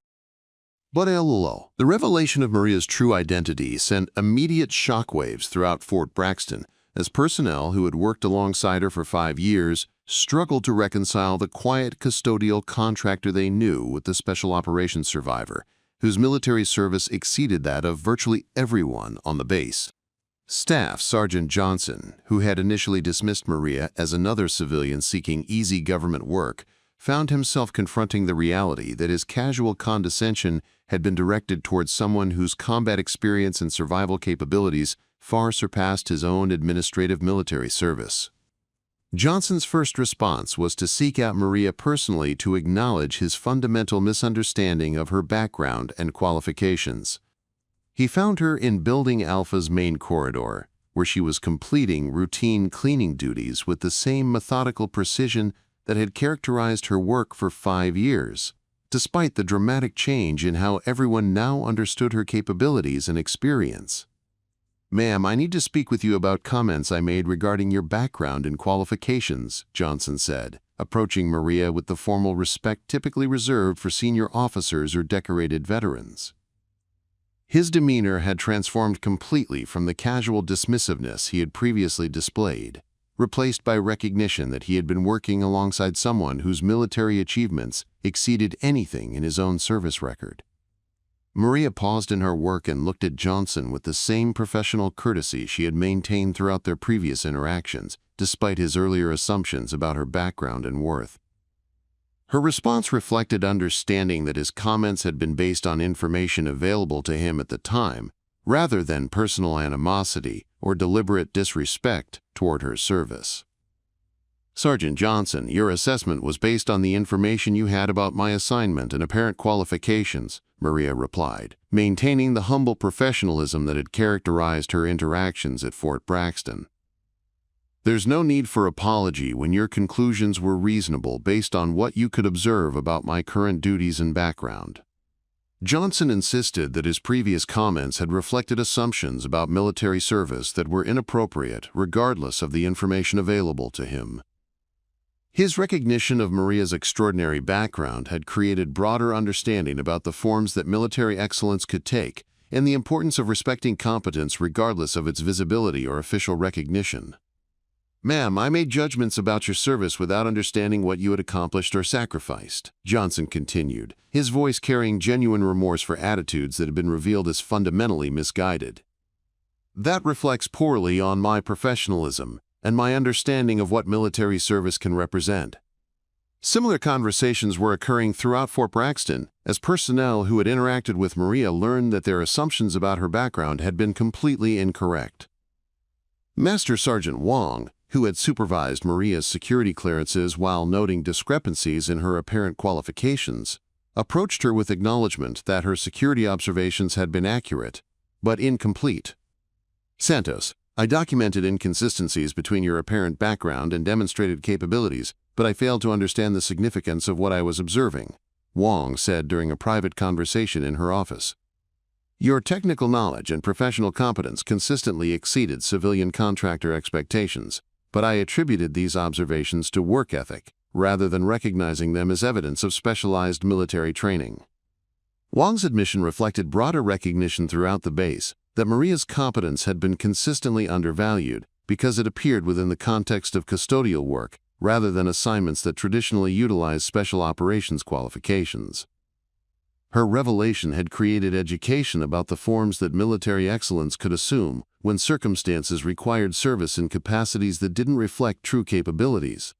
The revelation of Maria's true identity sent immediate shockwaves throughout Fort Braxton as personnel who had worked alongside her for 5 years struggled to reconcile the quiet custodial contractor they knew with the special operations survivor, whose military service exceeded that of virtually everyone on the base. Staff Sergeant Johnson, who had initially dismissed Maria as another civilian seeking easy government work, found himself confronting the reality that his casual condescension had been directed towards someone whose combat experience and survival capabilities far surpassed his own administrative military service. Johnson's first response was to seek out Maria personally to acknowledge his fundamental misunderstanding of her background and qualifications. He found her in Building Alpha's main corridor, where she was completing routine cleaning duties with the same methodical precision that had characterized her work for 5 years, despite the dramatic change in how everyone now understood her capabilities and experience. "Ma'am, I need to speak with you about comments I made regarding your background and qualifications," Johnson said, approaching Maria with the formal respect typically reserved for senior officers or decorated veterans. His demeanor had transformed completely from the casual dismissiveness he had previously displayed, replaced by recognition that he had been working alongside someone whose military achievements exceeded anything in his own service record. Maria paused in her work and looked at Johnson with the same professional courtesy she had maintained throughout their previous interactions, despite his earlier assumptions about her background and worth. Her response reflected understanding that his comments had been based on information available to him at the time, rather than personal animosity or deliberate disrespect toward her service. "Sergeant Johnson, your assessment was based on the information you had about my assignment and apparent qualifications," Maria replied, maintaining the humble professionalism that had characterized her interactions at Fort Braxton. "There's no need for apology when your conclusions were reasonable based on what you could observe about my current duties and background." Johnson insisted that his previous comments had reflected assumptions about military service that were inappropriate regardless of the information available to him. His recognition of Maria's extraordinary background had created broader understanding about the forms that military excellence could take and the importance of respecting competence regardless of its visibility or official recognition. "Ma'am, I made judgments about your service without understanding what you had accomplished or sacrificed," Johnson continued, his voice carrying genuine remorse for attitudes that had been revealed as fundamentally misguided. "That reflects poorly on my professionalism and my understanding of what military service can represent." Similar conversations were occurring throughout Fort Braxton as personnel who had interacted with Maria learned that their assumptions about her background had been completely incorrect. Master Sergeant Wong, who had supervised Maria's security clearances while noting discrepancies in her apparent qualifications, approached her with acknowledgement that her security observations had been accurate, but incomplete. "Santos, I documented inconsistencies between your apparent background and demonstrated capabilities, but I failed to understand the significance of what I was observing," Wong said during a private conversation in her office. "Your technical knowledge and professional competence consistently exceeded civilian contractor expectations, but I attributed these observations to work ethic, rather than recognizing them as evidence of specialized military training." Wong's admission reflected broader recognition throughout the base that Maria's competence had been consistently undervalued because it appeared within the context of custodial work rather than assignments that traditionally utilize special operations qualifications. Her revelation had created education about the forms that military excellence could assume when circumstances required service in capacities that didn't reflect true capabilities.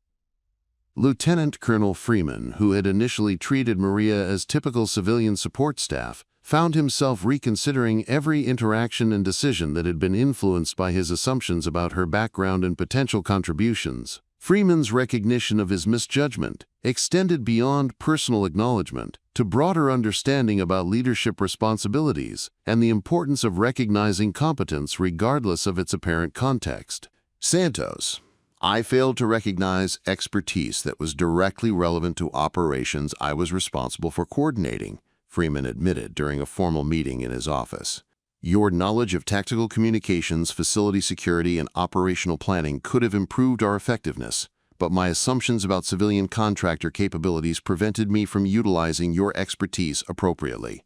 Lieutenant Colonel Freeman, who had initially treated Maria as typical civilian support staff, found himself reconsidering every interaction and decision that had been influenced by his assumptions about her background and potential contributions. Freeman's recognition of his misjudgment extended beyond personal acknowledgement to broader understanding about leadership responsibilities and the importance of recognizing competence regardless of its apparent context. "Santos, I failed to recognize expertise that was directly relevant to operations I was responsible for coordinating," Freeman admitted during a formal meeting in his office. "Your knowledge of tactical communications, facility security, and operational planning could have improved our effectiveness, but my assumptions about civilian contractor capabilities prevented me from utilizing your expertise appropriately."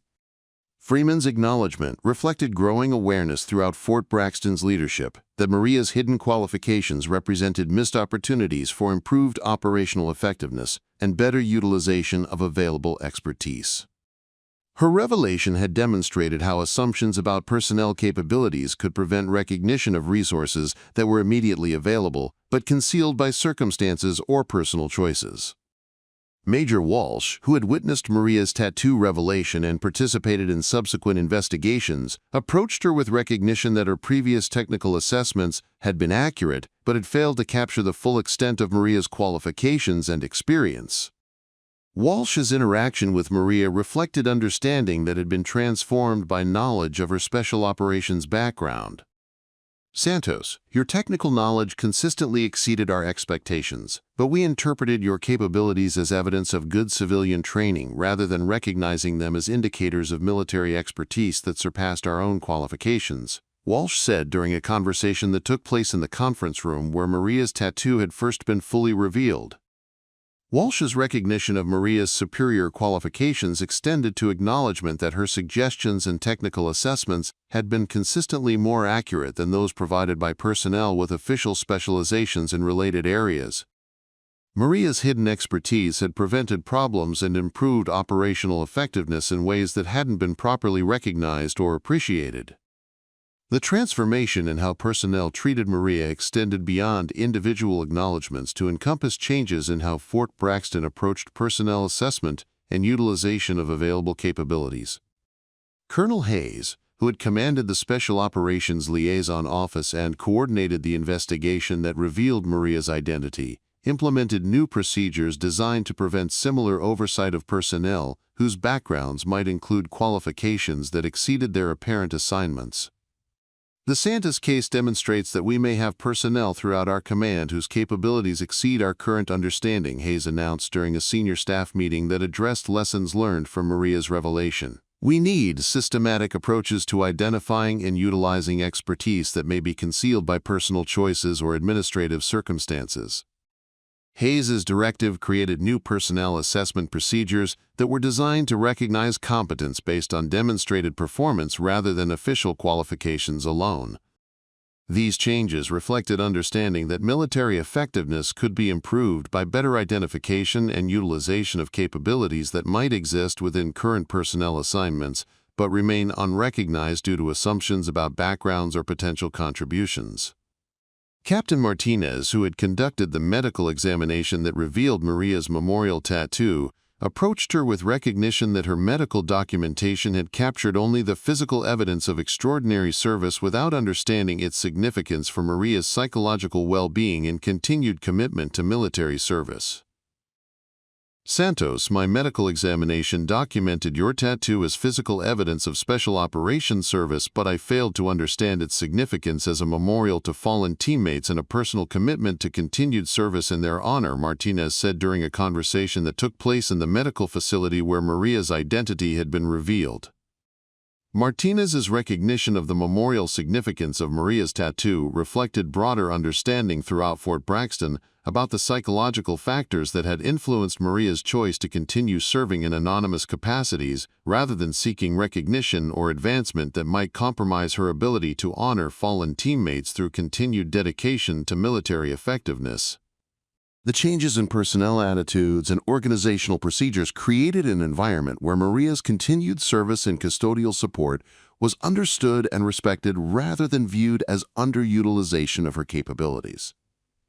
Freeman's acknowledgement reflected growing awareness throughout Fort Braxton's leadership that Maria's hidden qualifications represented missed opportunities for improved operational effectiveness and better utilization of available expertise. Her revelation had demonstrated how assumptions about personnel capabilities could prevent recognition of resources that were immediately available but concealed by circumstances or personal choices. Major Walsh, who had witnessed Maria's tattoo revelation and participated in subsequent investigations, approached her with recognition that her previous technical assessments had been accurate but had failed to capture the full extent of Maria's qualifications and experience. Walsh's interaction with Maria reflected understanding that had been transformed by knowledge of her special operations background. "Santos, your technical knowledge consistently exceeded our expectations, but we interpreted your capabilities as evidence of good civilian training rather than recognizing them as indicators of military expertise that surpassed our own qualifications," Walsh said during a conversation that took place in the conference room where Maria's tattoo had first been fully revealed. Walsh's recognition of Maria's superior qualifications extended to acknowledgement that her suggestions and technical assessments had been consistently more accurate than those provided by personnel with official specializations in related areas. Maria's hidden expertise had prevented problems and improved operational effectiveness in ways that hadn't been properly recognized or appreciated. The transformation in how personnel treated Maria extended beyond individual acknowledgments to encompass changes in how Fort Braxton approached personnel assessment and utilization of available capabilities. Colonel Hayes, who had commanded the Special Operations Liaison Office and coordinated the investigation that revealed Maria's identity, implemented new procedures designed to prevent similar oversight of personnel whose backgrounds might include qualifications that exceeded their apparent assignments. The Santos case demonstrates that we may have personnel throughout our command whose capabilities exceed our current understanding, Hayes announced during a senior staff meeting that addressed lessons learned from Maria's revelation. We need systematic approaches to identifying and utilizing expertise that may be concealed by personal choices or administrative circumstances. Hayes's directive created new personnel assessment procedures that were designed to recognize competence based on demonstrated performance rather than official qualifications alone. These changes reflected understanding that military effectiveness could be improved by better identification and utilization of capabilities that might exist within current personnel assignments but remain unrecognized due to assumptions about backgrounds or potential contributions. Captain Martinez, who had conducted the medical examination that revealed Maria's memorial tattoo, approached her with recognition that her medical documentation had captured only the physical evidence of extraordinary service without understanding its significance for Maria's psychological well-being and continued commitment to military service. Santos, my medical examination documented your tattoo as physical evidence of special operations service, but I failed to understand its significance as a memorial to fallen teammates and a personal commitment to continued service in their honor, Martinez said during a conversation that took place in the medical facility where Maria's identity had been revealed. Martinez's recognition of the memorial significance of Maria's tattoo reflected broader understanding throughout Fort Braxton about the psychological factors that had influenced Maria's choice to continue serving in anonymous capacities rather than seeking recognition or advancement that might compromise her ability to honor fallen teammates through continued dedication to military effectiveness. The changes in personnel attitudes and organizational procedures created an environment where Maria's continued service and custodial support was understood and respected rather than viewed as underutilization of her capabilities.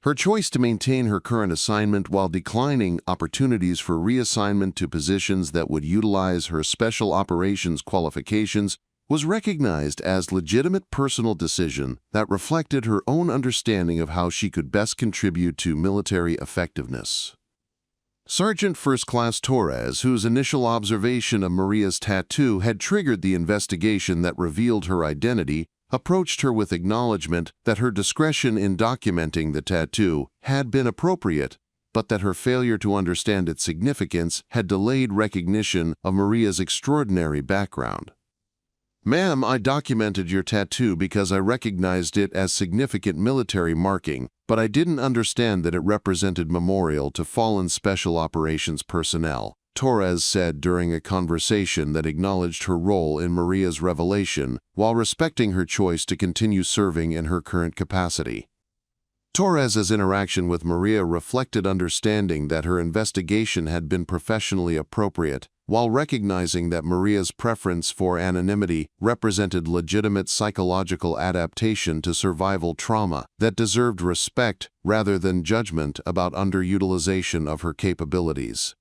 Her choice to maintain her current assignment while declining opportunities for reassignment to positions that would utilize her special operations qualifications was recognized as legitimate personal decision that reflected her own understanding of how she could best contribute to military effectiveness. Sergeant First Class Torres, whose initial observation of Maria's tattoo had triggered the investigation that revealed her identity, approached her with acknowledgement that her discretion in documenting the tattoo had been appropriate, but that her failure to understand its significance had delayed recognition of Maria's extraordinary background. Ma'am, I documented your tattoo because I recognized it as significant military marking, but I didn't understand that it represented memorial to fallen special operations personnel, Torres said during a conversation that acknowledged her role in Maria's revelation while respecting her choice to continue serving in her current capacity. Torres's interaction with Maria reflected understanding that her investigation had been professionally appropriate, while recognizing that Maria's preference for anonymity represented legitimate psychological adaptation to survival trauma that deserved respect rather than judgment about underutilization of her capabilities.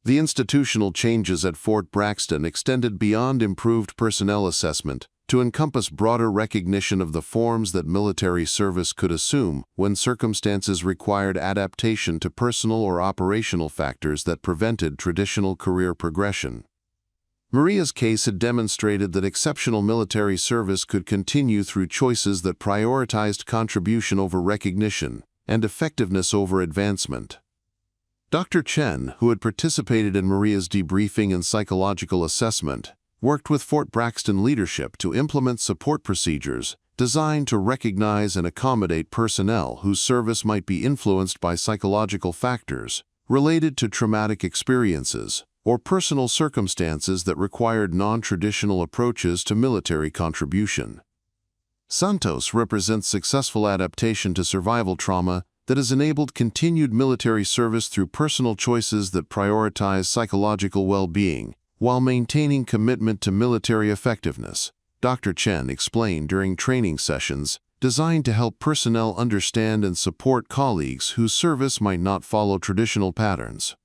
The institutional changes at Fort Braxton extended beyond improved personnel assessment to encompass broader recognition of the forms that military service could assume when circumstances required adaptation to personal or operational factors that prevented traditional career progression. Maria's case had demonstrated that exceptional military service could continue through choices that prioritized contribution over recognition and effectiveness over advancement. Dr. Chen, who had participated in Maria's debriefing and psychological assessment, worked with Fort Braxton leadership to implement support procedures designed to recognize and accommodate personnel whose service might be influenced by psychological factors, related to traumatic experiences or personal circumstances that required non-traditional approaches to military contribution. Santos represents successful adaptation to survival trauma that has enabled continued military service through personal choices that prioritize psychological well-being while maintaining commitment to military effectiveness, Dr. Chen explained during training sessions designed to help personnel understand and support colleagues whose service might not follow traditional patterns.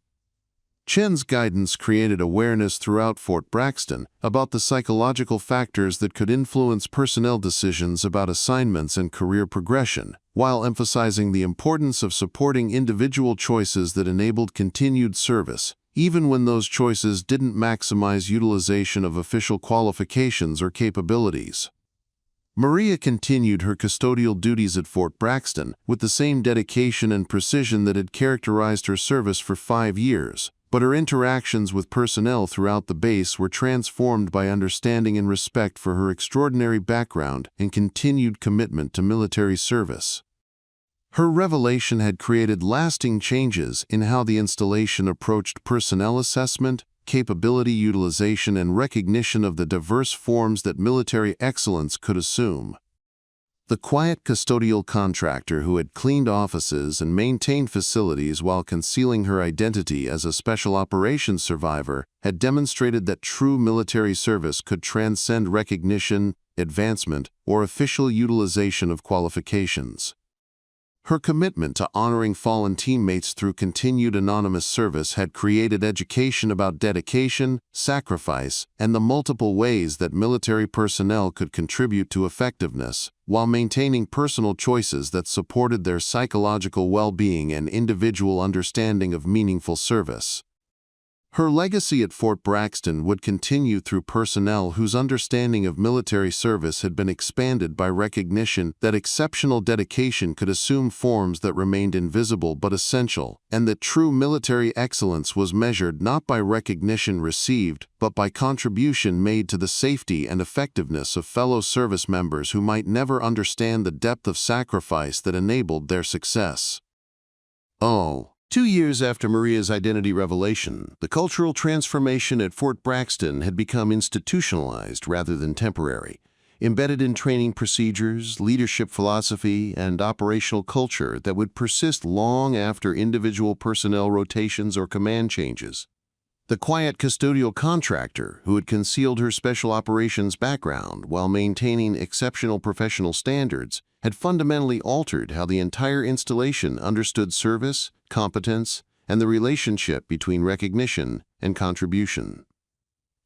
Chen's guidance created awareness throughout Fort Braxton about the psychological factors that could influence personnel decisions about assignments and career progression, while emphasizing the importance of supporting individual choices that enabled continued service, even when those choices didn't maximize utilization of official qualifications or capabilities. Maria continued her custodial duties at Fort Braxton with the same dedication and precision that had characterized her service for 5 years, but her interactions with personnel throughout the base were transformed by understanding and respect for her extraordinary background and continued commitment to military service. Her revelation had created lasting changes in how the installation approached personnel assessment, capability utilization, and recognition of the diverse forms that military excellence could assume. The quiet custodial contractor who had cleaned offices and maintained facilities while concealing her identity as a special operations survivor had demonstrated that true military service could transcend recognition, advancement, or official utilization of qualifications. Her commitment to honoring fallen teammates through continued anonymous service had created education about dedication, sacrifice, and the multiple ways that military personnel could contribute to effectiveness, while maintaining personal choices that supported their psychological well-being and individual understanding of meaningful service. Her legacy at Fort Braxton would continue through personnel whose understanding of military service had been expanded by recognition that exceptional dedication could assume forms that remained invisible but essential, and that true military excellence was measured not by recognition received, but by contribution made to the safety and effectiveness of fellow service members who might never understand the depth of sacrifice that enabled their success. 2 years after Maria's identity revelation, the cultural transformation at Fort Braxton had become institutionalized rather than temporary, embedded in training procedures, leadership philosophy, and operational culture that would persist long after individual personnel rotations or command changes. The quiet custodial contractor who had concealed her special operations background while maintaining exceptional professional standards had fundamentally altered how the entire installation understood service, competence, and the relationship between recognition and contribution.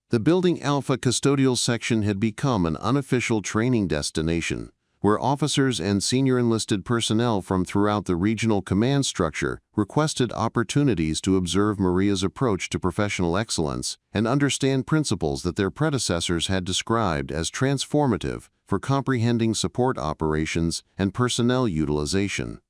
The Building Alpha custodial section had become an unofficial training destination where officers and senior enlisted personnel from throughout the regional command structure requested opportunities to observe Maria's approach to professional excellence and understand principles that their predecessors had described as transformative for comprehending support operations and personnel utilization.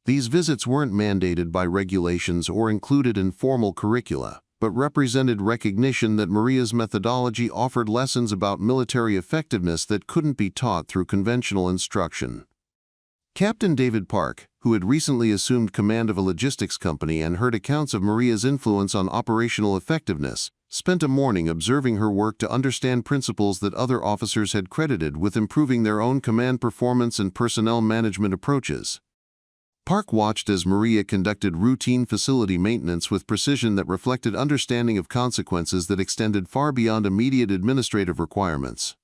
These visits weren't mandated by regulations or included in formal curricula, but represented recognition that Maria's methodology offered lessons about military effectiveness that couldn't be taught through conventional instruction. Captain David Park, who had recently assumed command of a logistics company and heard accounts of Maria's influence on operational effectiveness, spent a morning observing her work to understand principles that other officers had credited with improving their own command performance and personnel management approaches. Park watched as Maria conducted routine facility maintenance with precision that reflected understanding of consequences that extended far beyond immediate administrative requirements.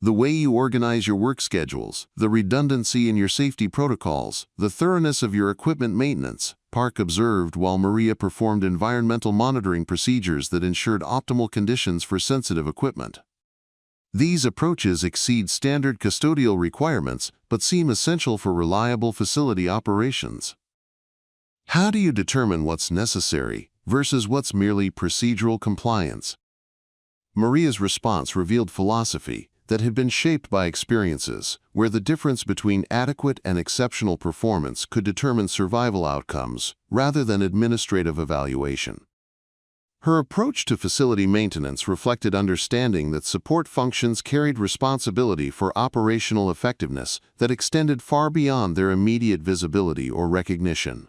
The way you organize your work schedules, the redundancy in your safety protocols, the thoroughness of your equipment maintenance, Park observed while Maria performed environmental monitoring procedures that ensured optimal conditions for sensitive equipment. These approaches exceed standard custodial requirements but seem essential for reliable facility operations. How do you determine what's necessary versus what's merely procedural compliance? Maria's response revealed philosophy that had been shaped by experiences where the difference between adequate and exceptional performance could determine survival outcomes rather than administrative evaluation. Her approach to facility maintenance reflected understanding that support functions carried responsibility for operational effectiveness that extended far beyond their immediate visibility or recognition.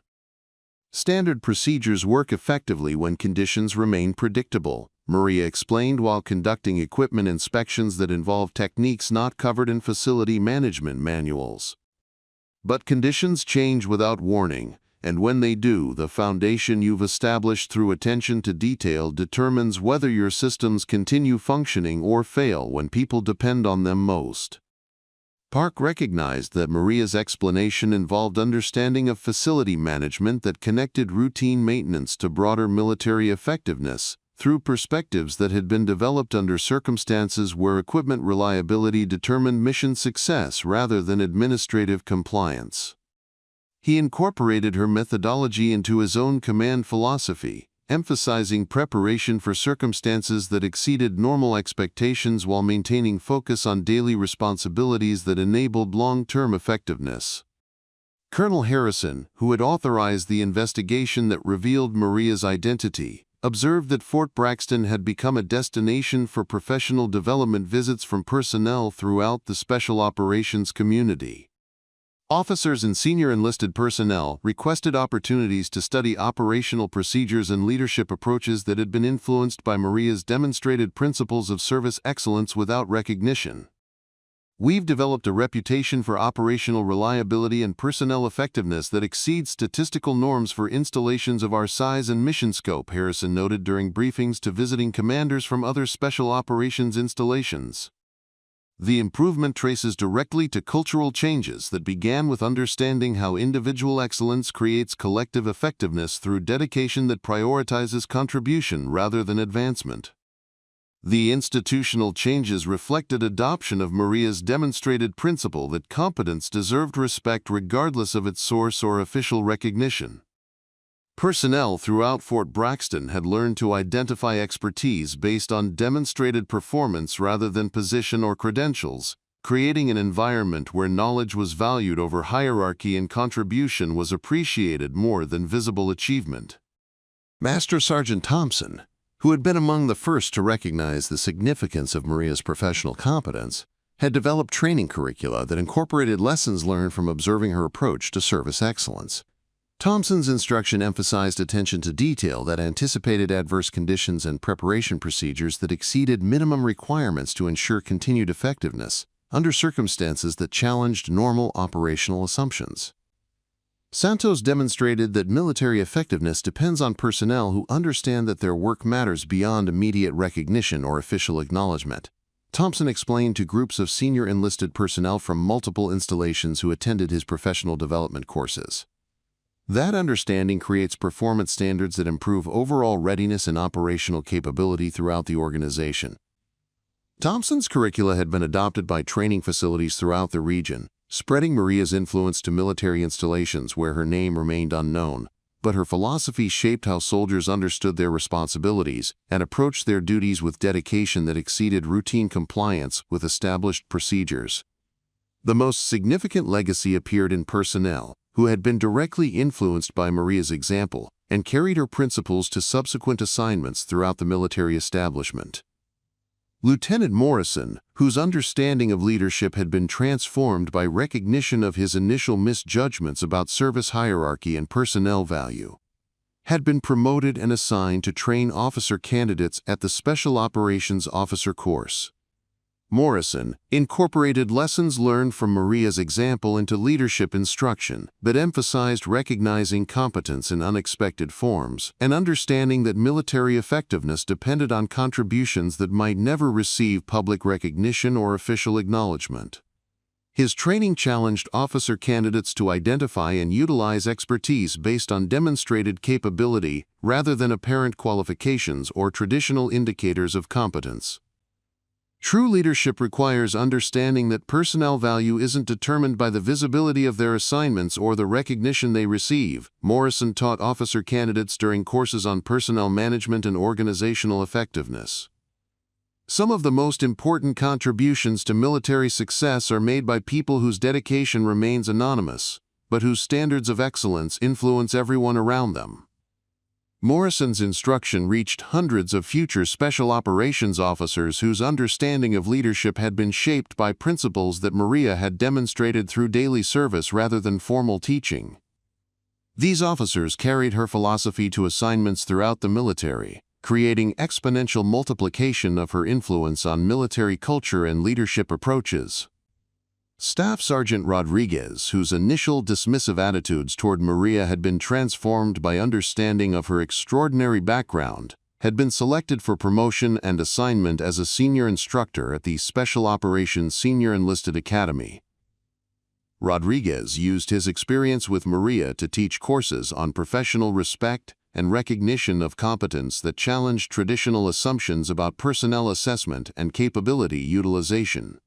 Standard procedures work effectively when conditions remain predictable, Maria explained while conducting equipment inspections that involve techniques not covered in facility management manuals. But conditions change without warning, and when they do, the foundation you've established through attention to detail determines whether your systems continue functioning or fail when people depend on them most. Park recognized that Maria's explanation involved understanding of facility management that connected routine maintenance to broader military effectiveness, through perspectives that had been developed under circumstances where equipment reliability determined mission success rather than administrative compliance. He incorporated her methodology into his own command philosophy, emphasizing preparation for circumstances that exceeded normal expectations while maintaining focus on daily responsibilities that enabled long-term effectiveness. Colonel Harrison, who had authorized the investigation that revealed Maria's identity, observed that Fort Braxton had become a destination for professional development visits from personnel throughout the special operations community. Officers and senior enlisted personnel requested opportunities to study operational procedures and leadership approaches that had been influenced by Maria's demonstrated principles of service excellence without recognition. "We've developed a reputation for operational reliability and personnel effectiveness that exceeds statistical norms for installations of our size and mission scope," Harrison noted during briefings to visiting commanders from other special operations installations. The improvement traces directly to cultural changes that began with understanding how individual excellence creates collective effectiveness through dedication that prioritizes contribution rather than advancement. The institutional changes reflected adoption of Maria's demonstrated principle that competence deserved respect regardless of its source or official recognition. Personnel throughout Fort Braxton had learned to identify expertise based on demonstrated performance rather than position or credentials, creating an environment where knowledge was valued over hierarchy and contribution was appreciated more than visible achievement. Master Sergeant Thompson, who had been among the first to recognize the significance of Maria's professional competence, had developed training curricula that incorporated lessons learned from observing her approach to service excellence. Thompson's instruction emphasized attention to detail that anticipated adverse conditions and preparation procedures that exceeded minimum requirements to ensure continued effectiveness under circumstances that challenged normal operational assumptions. Santos demonstrated that military effectiveness depends on personnel who understand that their work matters beyond immediate recognition or official acknowledgement. Thompson explained to groups of senior enlisted personnel from multiple installations who attended his professional development courses. That understanding creates performance standards that improve overall readiness and operational capability throughout the organization. Thompson's curricula had been adopted by training facilities throughout the region, spreading Maria's influence to military installations where her name remained unknown, but her philosophy shaped how soldiers understood their responsibilities and approached their duties with dedication that exceeded routine compliance with established procedures. The most significant legacy appeared in personnel, who had been directly influenced by Maria's example and carried her principles to subsequent assignments throughout the military establishment. Lieutenant Morrison, whose understanding of leadership had been transformed by recognition of his initial misjudgments about service hierarchy and personnel value, had been promoted and assigned to train officer candidates at the Special Operations Officer course. Morrison incorporated lessons learned from Maria's example into leadership instruction that emphasized recognizing competence in unexpected forms and understanding that military effectiveness depended on contributions that might never receive public recognition or official acknowledgement. His training challenged officer candidates to identify and utilize expertise based on demonstrated capability rather than apparent qualifications or traditional indicators of competence. True leadership requires understanding that personnel value isn't determined by the visibility of their assignments or the recognition they receive, Morrison taught officer candidates during courses on personnel management and organizational effectiveness. Some of the most important contributions to military success are made by people whose dedication remains anonymous, but whose standards of excellence influence everyone around them. Morrison's instruction reached hundreds of future special operations officers whose understanding of leadership had been shaped by principles that Maria had demonstrated through daily service rather than formal teaching. These officers carried her philosophy to assignments throughout the military, creating exponential multiplication of her influence on military culture and leadership approaches. Staff Sergeant Rodriguez, whose initial dismissive attitudes toward Maria had been transformed by understanding of her extraordinary background, had been selected for promotion and assignment as a senior instructor at the Special Operations Senior Enlisted Academy. Rodriguez used his experience with Maria to teach courses on professional respect and recognition of competence that challenged traditional assumptions about personnel assessment and capability utilization.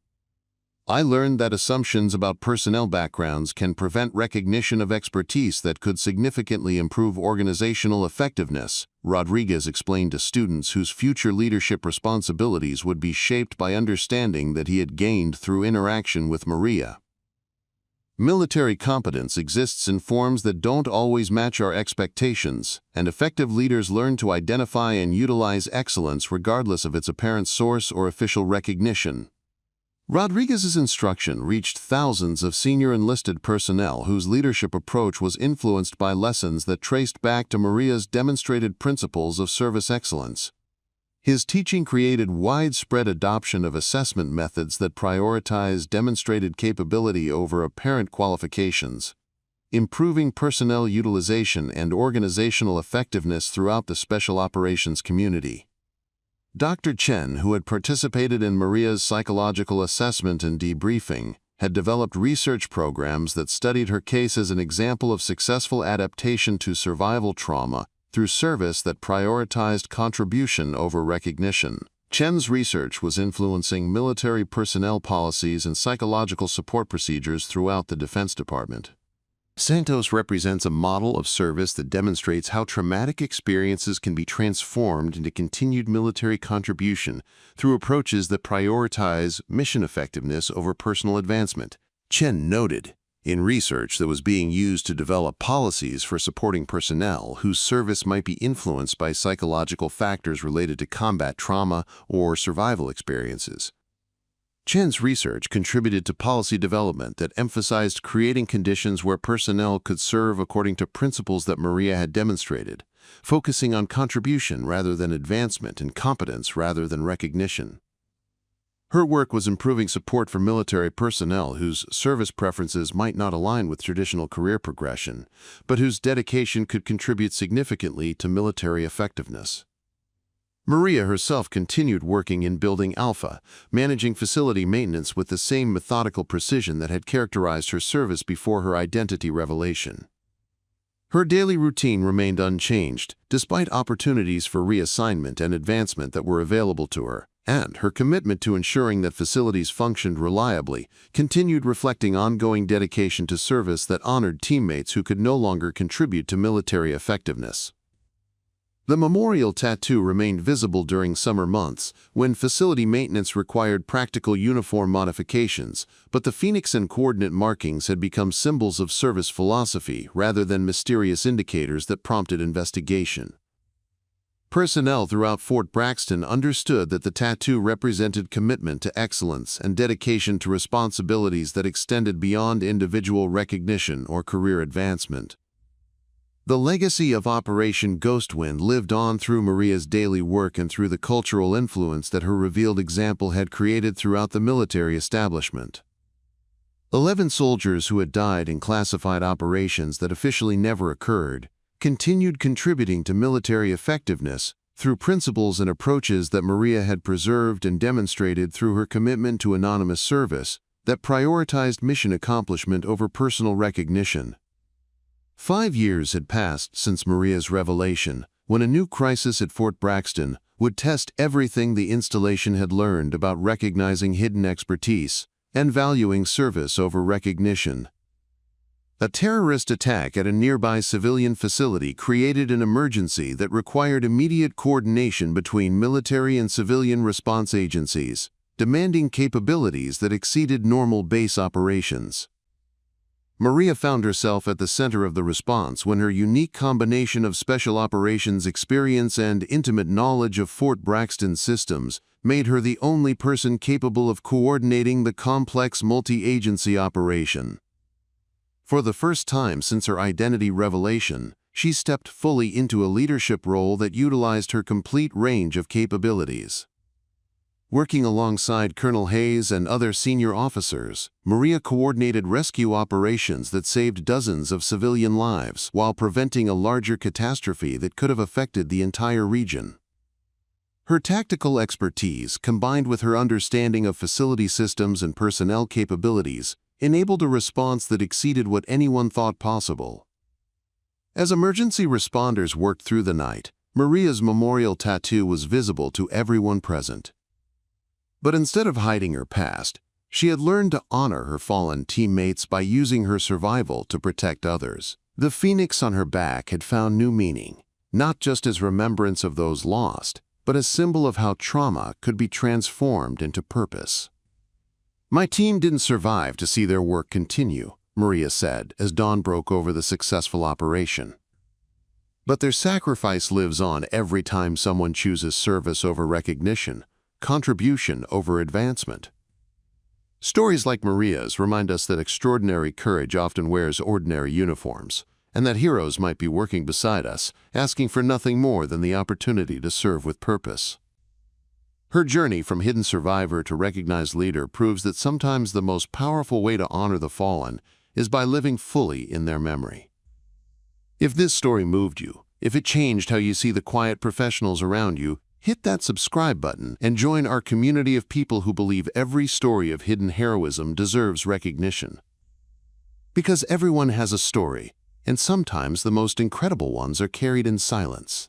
"I learned that assumptions about personnel backgrounds can prevent recognition of expertise that could significantly improve organizational effectiveness," Rodriguez explained to students whose future leadership responsibilities would be shaped by understanding that he had gained through interaction with Maria. Military competence exists in forms that don't always match our expectations, and effective leaders learn to identify and utilize excellence regardless of its apparent source or official recognition. Rodriguez's instruction reached thousands of senior enlisted personnel whose leadership approach was influenced by lessons that traced back to Maria's demonstrated principles of service excellence. His teaching created widespread adoption of assessment methods that prioritize demonstrated capability over apparent qualifications, improving personnel utilization and organizational effectiveness throughout the special operations community. Dr. Chen, who had participated in Maria's psychological assessment and debriefing, had developed research programs that studied her case as an example of successful adaptation to survival trauma through service that prioritized contribution over recognition. Chen's research was influencing military personnel policies and psychological support procedures throughout the Defense Department. Santos represents a model of service that demonstrates how traumatic experiences can be transformed into continued military contribution through approaches that prioritize mission effectiveness over personal advancement. Chen noted, in research that was being used to develop policies for supporting personnel whose service might be influenced by psychological factors related to combat trauma or survival experiences. Chen's research contributed to policy development that emphasized creating conditions where personnel could serve according to principles that Maria had demonstrated, focusing on contribution rather than advancement and competence rather than recognition. Her work was improving support for military personnel whose service preferences might not align with traditional career progression, but whose dedication could contribute significantly to military effectiveness. Maria herself continued working in Building Alpha, managing facility maintenance with the same methodical precision that had characterized her service before her identity revelation. Her daily routine remained unchanged, despite opportunities for reassignment and advancement that were available to her, and her commitment to ensuring that facilities functioned reliably continued, reflecting ongoing dedication to service that honored teammates who could no longer contribute to military effectiveness. The memorial tattoo remained visible during summer months, when facility maintenance required practical uniform modifications, but the phoenix and coordinate markings had become symbols of service philosophy rather than mysterious indicators that prompted investigation. Personnel throughout Fort Braxton understood that the tattoo represented commitment to excellence and dedication to responsibilities that extended beyond individual recognition or career advancement. The legacy of Operation Ghostwind lived on through Maria's daily work and through the cultural influence that her revealed example had created throughout the military establishment. 11 soldiers who had died in classified operations that officially never occurred continued contributing to military effectiveness through principles and approaches that Maria had preserved and demonstrated through her commitment to anonymous service that prioritized mission accomplishment over personal recognition. 5 years had passed since Maria's revelation, when a new crisis at Fort Braxton would test everything the installation had learned about recognizing hidden expertise and valuing service over recognition. A terrorist attack at a nearby civilian facility created an emergency that required immediate coordination between military and civilian response agencies, demanding capabilities that exceeded normal base operations. Maria found herself at the center of the response when her unique combination of special operations experience and intimate knowledge of Fort Braxton systems made her the only person capable of coordinating the complex multi-agency operation. For the first time since her identity revelation, she stepped fully into a leadership role that utilized her complete range of capabilities. Working alongside Colonel Hayes and other senior officers, Maria coordinated rescue operations that saved dozens of civilian lives while preventing a larger catastrophe that could have affected the entire region. Her tactical expertise, combined with her understanding of facility systems and personnel capabilities, enabled a response that exceeded what anyone thought possible. As emergency responders worked through the night, Maria's memorial tattoo was visible to everyone present. But instead of hiding her past, she had learned to honor her fallen teammates by using her survival to protect others. The phoenix on her back had found new meaning, not just as remembrance of those lost, but a symbol of how trauma could be transformed into purpose. "My team didn't survive to see their work continue," Maria said as dawn broke over the successful operation. "But their sacrifice lives on every time someone chooses service over recognition, contribution over advancement." Stories like Maria's remind us that extraordinary courage often wears ordinary uniforms, and that heroes might be working beside us, asking for nothing more than the opportunity to serve with purpose. Her journey from hidden survivor to recognized leader proves that sometimes the most powerful way to honor the fallen is by living fully in their memory. If this story moved you, if it changed how you see the quiet professionals around you, hit that subscribe button and join our community of people who believe every story of hidden heroism deserves recognition. Because everyone has a story, and sometimes the most incredible ones are carried in silence.